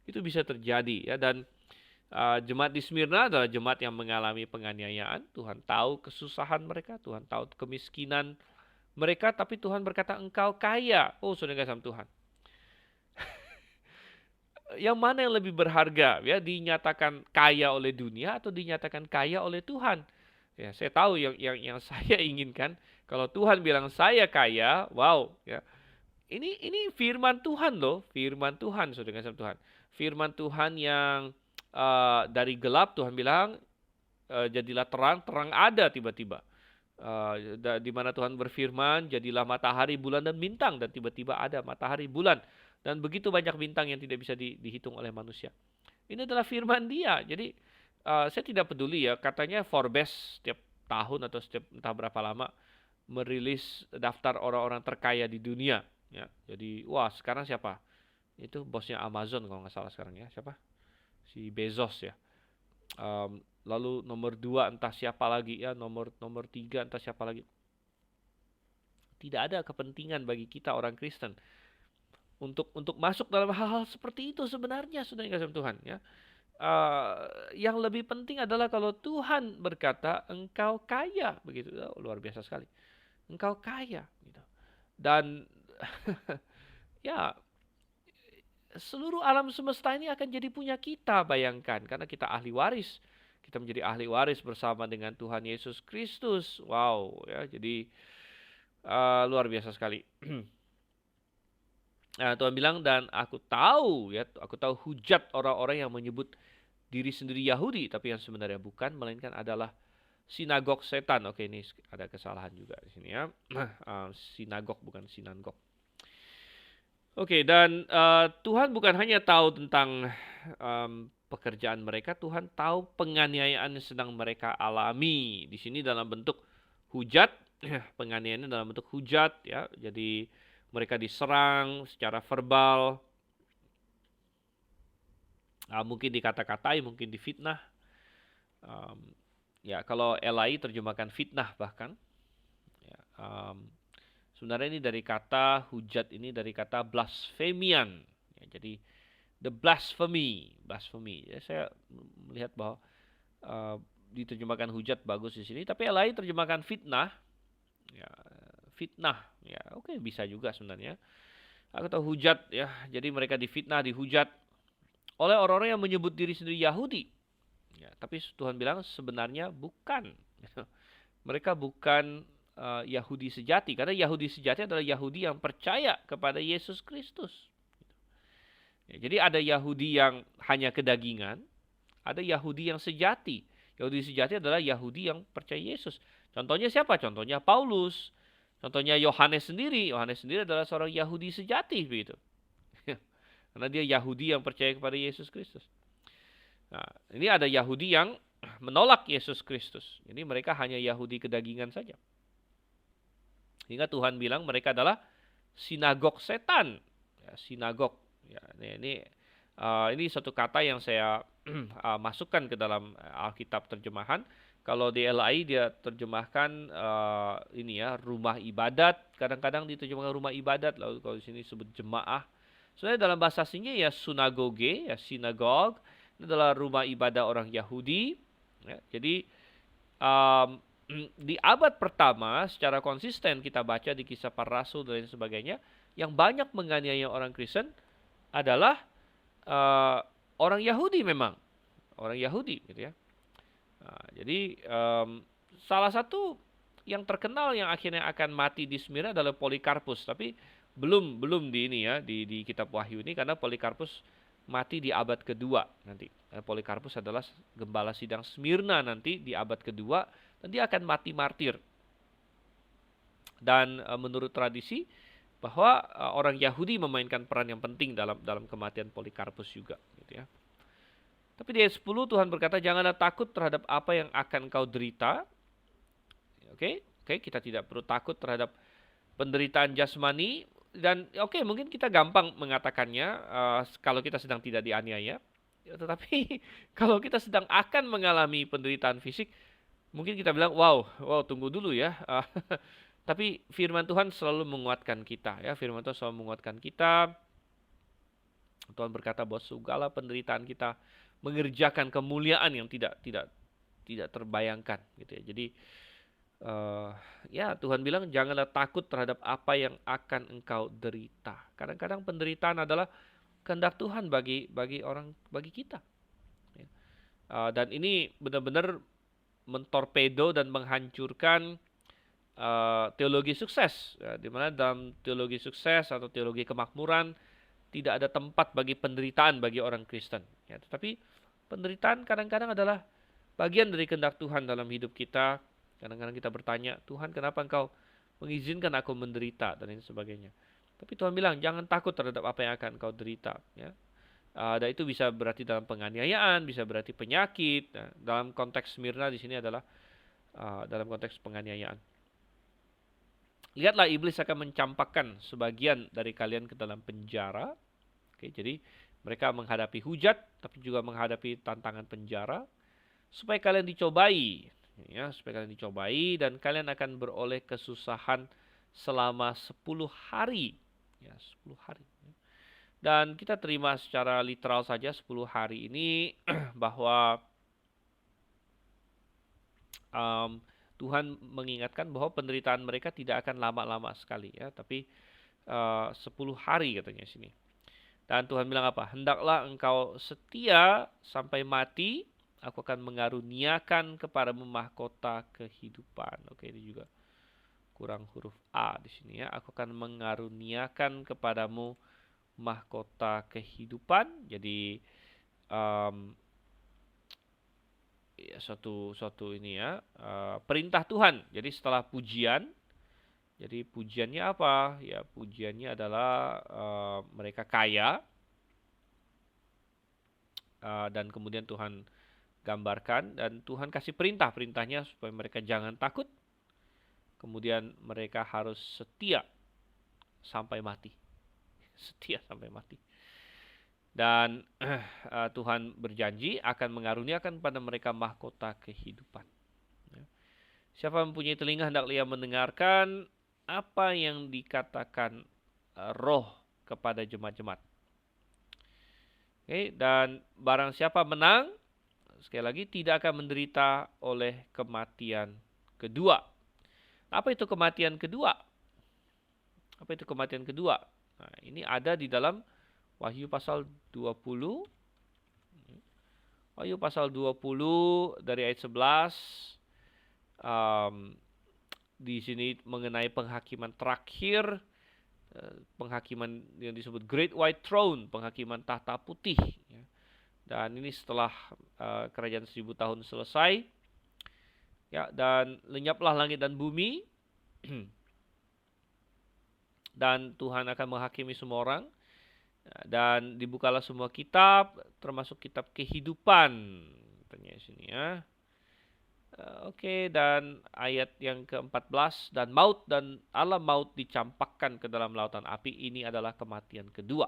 Itu bisa terjadi ya. Dan jemaat di Smyrna adalah jemaat yang mengalami penganiayaan. Tuhan tahu kesusahan mereka, Tuhan tahu kemiskinan mereka, tapi Tuhan berkata engkau kaya. Oh, saudara kasih Tuhan. Yang mana yang lebih berharga ya, dinyatakan kaya oleh dunia atau dinyatakan kaya oleh Tuhan? Ya, saya tahu yang saya inginkan, kalau Tuhan bilang saya kaya, wow ya. Ini firman Tuhan loh, firman Tuhan, saudara kasih Tuhan. Firman Tuhan yang dari gelap Tuhan bilang jadilah terang, terang ada tiba-tiba. Di mana Tuhan berfirman, jadilah matahari, bulan, dan bintang, dan tiba-tiba ada matahari, bulan, dan begitu banyak bintang yang tidak bisa dihitung oleh manusia. Ini adalah firman Dia. Jadi saya tidak peduli ya, katanya Forbes setiap tahun atau setiap entah berapa lama merilis daftar orang-orang terkaya di dunia. Ya, jadi wah sekarang siapa? Itu bosnya Amazon kalau nggak salah sekarang ya, siapa? Si Bezos ya. Lalu nomor 2 entah siapa lagi ya, nomor 3 entah siapa lagi. Tidak ada kepentingan bagi kita orang Kristen untuk masuk dalam hal-hal seperti itu sebenarnya, sudah dikasih Tuhan ya. Yang lebih penting adalah kalau Tuhan berkata engkau kaya, begitu. Luar biasa sekali. Engkau kaya gitu. Dan ya, seluruh alam semesta ini akan jadi punya kita, bayangkan, karena kita ahli waris. Kita menjadi ahli waris bersama dengan Tuhan Yesus Kristus. Wow, ya, jadi luar biasa sekali. Tuhan bilang, dan aku tahu hujat orang-orang yang menyebut diri sendiri Yahudi, tapi yang sebenarnya bukan, melainkan adalah sinagog setan. Oke, ini ada kesalahan juga di sini ya. Sinagog bukan sinagog. Oke, dan Tuhan bukan hanya tahu tentang pekerjaan mereka, Tuhan tahu penganiayaan yang sedang mereka alami. Di sini dalam bentuk hujat, penganiayaannya dalam bentuk hujat ya. Jadi mereka diserang secara verbal, mungkin dikata-katai, mungkin difitnah. Ya, kalau LAI terjemahkan fitnah bahkan. Ya, sebenarnya ini dari kata hujat, ini dari kata blasphemian. Ya, jadi the blasphemy. Ya, saya melihat bahwa diterjemahkan hujat bagus di sini, tapi LAI terjemahkan fitnah. Ya, fitnah. Ya, oke, bisa juga sebenarnya. Aku tahu hujat ya. Jadi mereka difitnah, dihujat oleh orang-orang yang menyebut diri sendiri Yahudi. Ya, tapi Tuhan bilang sebenarnya bukan. Mereka bukan Yahudi sejati, karena Yahudi sejati adalah Yahudi yang percaya kepada Yesus Kristus. Ya, jadi ada Yahudi yang hanya kedagingan, ada Yahudi yang sejati. Yahudi sejati adalah Yahudi yang percaya Yesus. Contohnya siapa? Contohnya Paulus. Contohnya Yohanes sendiri. Yohanes sendiri adalah seorang Yahudi sejati begitu. Karena dia Yahudi yang percaya kepada Yesus Kristus. Nah, ini ada Yahudi yang menolak Yesus Kristus. Jadi mereka hanya Yahudi kedagingan saja. Hingga Tuhan bilang mereka adalah sinagog setan. Ya, sinagog. Ya, ini satu kata yang saya masukkan ke dalam Alkitab terjemahan. Kalau di LAI dia terjemahkan ini ya, rumah ibadat. Kadang-kadang diterjemahkan rumah ibadat. Lalu kalau di sini disebut jemaah. Sebenarnya dalam bahasa aslinya ya sunagoge, ya sinagog. Ini adalah rumah ibadah orang Yahudi. Ya, jadi um, di abad pertama secara konsisten kita baca di Kisah Para Rasul dan lain sebagainya, yang banyak menganiaya orang Kristen adalah uh, orang Yahudi memang, orang Yahudi gitu ya. Nah, jadi salah satu yang terkenal yang akhirnya akan mati di Smyrna adalah Polikarpus, tapi belum di ini ya di kitab Wahyu ini, karena Polikarpus mati di abad kedua nanti. Polikarpus adalah gembala sidang Smyrna nanti di abad kedua, dan dia akan mati martir. Dan menurut tradisi bahwa orang Yahudi memainkan peran yang penting dalam kematian Polikarpus juga gitu ya. Tapi di ayat 10 Tuhan berkata, janganlah takut terhadap apa yang akan kau derita. Oke, kita tidak perlu takut terhadap penderitaan jasmani. Dan mungkin kita gampang mengatakannya kalau kita sedang tidak dianiaya. Tetapi kalau kita sedang akan mengalami penderitaan fisik, mungkin kita bilang, wow, tunggu dulu ya. Tapi firman Tuhan selalu menguatkan kita ya. Firman Tuhan selalu menguatkan kita. Tuhan berkata bahwa segala penderitaan kita mengerjakan kemuliaan yang tidak terbayangkan gitu ya. Jadi ya Tuhan bilang janganlah takut terhadap apa yang akan engkau derita. Kadang-kadang penderitaan adalah kehendak Tuhan bagi kita. Ya. Dan ini benar-benar mentorpedo dan menghancurkan teologi sukses. Ya, di mana dalam teologi sukses atau teologi kemakmuran tidak ada tempat bagi penderitaan bagi orang Kristen. Ya, tetapi penderitaan kadang-kadang adalah bagian dari kehendak Tuhan dalam hidup kita. Kadang-kadang kita bertanya, Tuhan kenapa engkau mengizinkan aku menderita dan lain sebagainya. Tapi Tuhan bilang, jangan takut terhadap apa yang akan engkau derita. Ya. Dan itu bisa berarti dalam penganiayaan, bisa berarti penyakit. Nah, dalam konteks Smyrna di sini adalah dalam konteks penganiayaan. Lihatlah iblis akan mencampakkan sebagian dari kalian ke dalam penjara. Oke, jadi mereka menghadapi hujat, tapi juga menghadapi tantangan penjara, supaya kalian dicobai, ya, dan kalian akan beroleh kesusahan selama 10 hari, ya, 10 hari. Dan kita terima secara literal saja 10 hari ini bahwa Tuhan mengingatkan bahwa penderitaan mereka tidak akan lama-lama sekali ya, tapi 10 hari katanya sini. Dan Tuhan bilang apa? Hendaklah engkau setia sampai mati, aku akan mengaruniakan kepadamu mahkota kehidupan. Oke, ini juga kurang huruf A di sini ya. Aku akan mengaruniakan kepadamu mahkota kehidupan. Jadi ya, suatu ini ya, perintah Tuhan. Jadi setelah pujian, jadi pujiannya apa? Ya pujiannya adalah mereka kaya, dan kemudian Tuhan gambarkan dan Tuhan kasih perintahnya supaya mereka jangan takut. Kemudian mereka harus setia sampai mati. Setia sampai mati. Dan Tuhan berjanji akan mengaruniakan pada mereka mahkota kehidupan. Siapa mempunyai telinga hendaklah ia mendengarkan apa yang dikatakan Roh kepada jemaat-jemaat. Oke, dan barang siapa menang, sekali lagi tidak akan menderita oleh kematian kedua. Apa itu kematian kedua? Apa itu kematian kedua? Nah, ini ada di dalam Wahyu pasal 20. Wahyu pasal 20 dari ayat 11. Di sini mengenai penghakiman terakhir, penghakiman yang disebut Great White Throne, penghakiman tahta putih. Dan ini setelah kerajaan 1000 tahun selesai. Ya, dan lenyaplah langit dan bumi. Dan Tuhan akan menghakimi semua orang. Dan dibukalah semua kitab, termasuk kitab kehidupan. Katanya di sini ya. Oke, dan ayat yang ke-14, dan maut dan alam maut dicampakkan ke dalam lautan api. Ini adalah kematian kedua.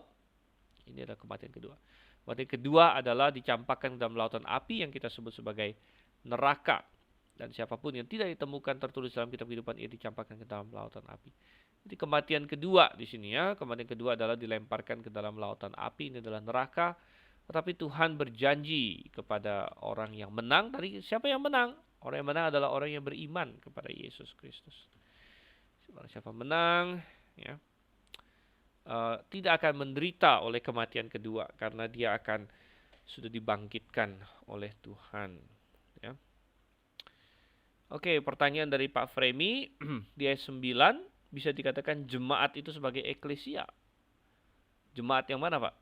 Ini adalah kematian kedua. Kematian kedua adalah dicampakkan ke dalam lautan api yang kita sebut sebagai neraka. Dan siapapun yang tidak ditemukan tertulis dalam kitab kehidupan, ia dicampakkan ke dalam lautan api. Jadi kematian kedua di sini ya. Kematian kedua adalah dilemparkan ke dalam lautan api. Ini adalah neraka. Tetapi Tuhan berjanji kepada orang yang menang. Tadi siapa yang menang? Orang yang menang adalah orang yang beriman kepada Yesus Kristus. Siapa menang, ya, tidak akan menderita oleh kematian kedua karena dia akan sudah dibangkitkan oleh Tuhan. Ya. Oke, pertanyaan dari Pak Fremi di ayat 9, bisa dikatakan jemaat itu sebagai eklesia. Jemaat yang mana, Pak?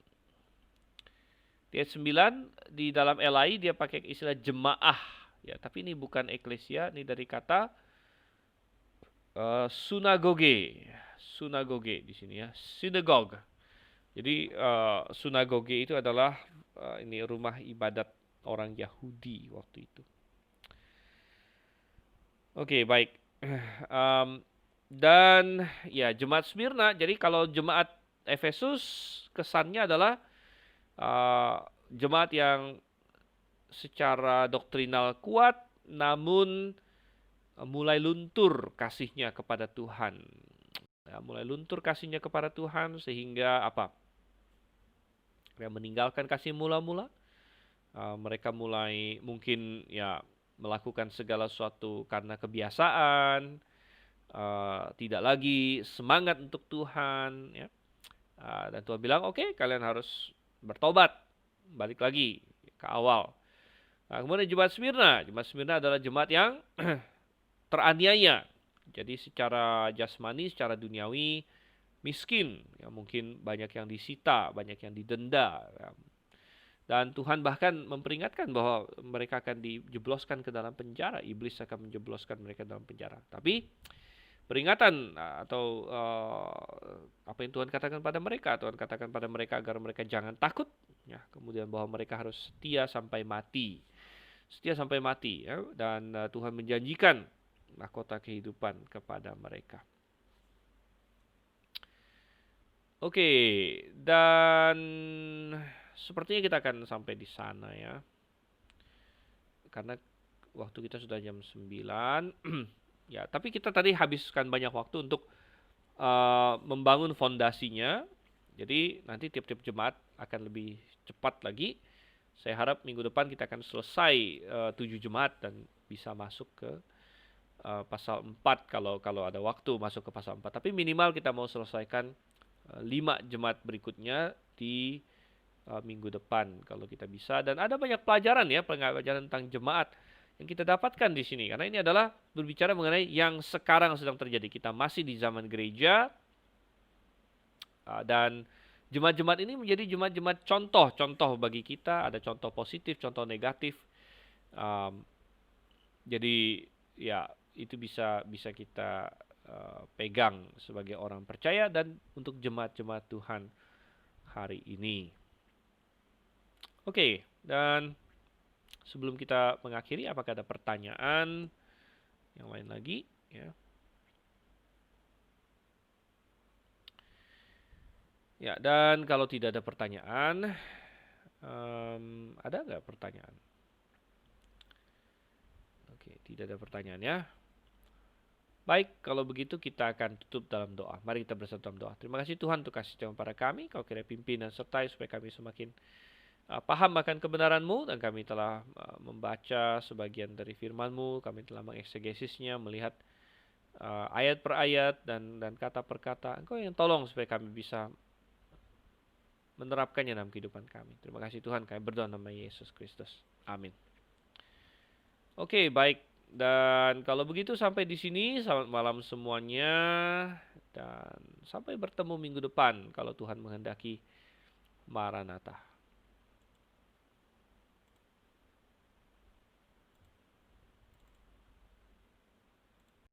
Di ayat 9 di dalam LAI dia pakai istilah jemaah. Ya, tapi ini bukan eklesia, ini dari kata sunagoge. Sunagoge di sini ya, synagogue. Jadi sunagoge itu adalah ini rumah ibadat orang Yahudi waktu itu. Oke, baik. Dan ya jemaat Smyrna. Jadi kalau jemaat Efesus kesannya adalah jemaat yang secara doktrinal kuat, namun mulai luntur kasihnya kepada Tuhan. Ya, mulai luntur kasihnya kepada Tuhan sehingga apa? Mereka meninggalkan kasih mula-mula. Mereka mulai mungkin ya melakukan segala sesuatu karena kebiasaan, tidak lagi semangat untuk Tuhan. Ya. Dan Tuhan bilang, oke, kalian harus bertobat, balik lagi ke awal. Nah, kemudian jemaat Smyrna adalah jemaat yang teraniaya. Jadi secara jasmani, secara duniawi, miskin. Ya, mungkin banyak yang disita, banyak yang didenda. Ya. Dan Tuhan bahkan memperingatkan bahwa mereka akan dijebloskan ke dalam penjara. Iblis akan menjebloskan mereka dalam penjara. Tapi peringatan atau apa yang Tuhan katakan pada mereka. Tuhan katakan pada mereka agar mereka jangan takut. Ya, kemudian bahwa mereka harus setia sampai mati. Setia sampai mati. Ya, dan Tuhan menjanjikan mahkota kehidupan kepada mereka. Oke, dan sepertinya kita akan sampai di sana ya. Karena waktu kita sudah jam 9. Ya, tapi kita tadi habiskan banyak waktu untuk membangun fondasinya. Jadi nanti tiap-tiap jemaat akan lebih cepat lagi. Saya harap minggu depan kita akan selesai 7 jemaat dan bisa masuk ke pasal 4 kalau ada waktu masuk ke pasal 4. Tapi minimal kita mau selesaikan 5 jemaat berikutnya di minggu depan kalau kita bisa. Dan ada banyak pelajaran ya, pelajaran tentang jemaat yang kita dapatkan di sini. Karena ini adalah berbicara mengenai yang sekarang sedang terjadi. Kita masih di zaman gereja. Dan jemaat-jemaat ini menjadi jemaat-jemaat contoh bagi kita. Ada contoh positif, contoh negatif. Jadi ya itu bisa kita pegang sebagai orang percaya dan untuk jemaat-jemaat Tuhan hari ini. Oke, dan sebelum kita mengakhiri, apakah ada pertanyaan yang lain lagi? Ya. Ya, dan kalau tidak ada pertanyaan, ada nggak pertanyaan? Oke, tidak ada pertanyaan ya. Baik, kalau begitu kita akan tutup dalam doa. Mari kita bersatu dalam doa. Terima kasih Tuhan untuk kasih jalan pada kami. Kau kiranya pimpin dan sertai supaya kami semakin paham akan kebenaran-Mu. Dan kami telah membaca sebagian dari firman-Mu. Kami telah mengeksegesinya, melihat ayat per ayat dan kata per kata. Engkau yang tolong supaya kami bisa menerapkannya dalam kehidupan kami. Terima kasih Tuhan, kami berdoa nama Yesus Kristus. Amin. Oke, baik. Dan kalau begitu sampai di sini, selamat malam semuanya. Dan sampai bertemu minggu depan kalau Tuhan menghendaki. Maranatha.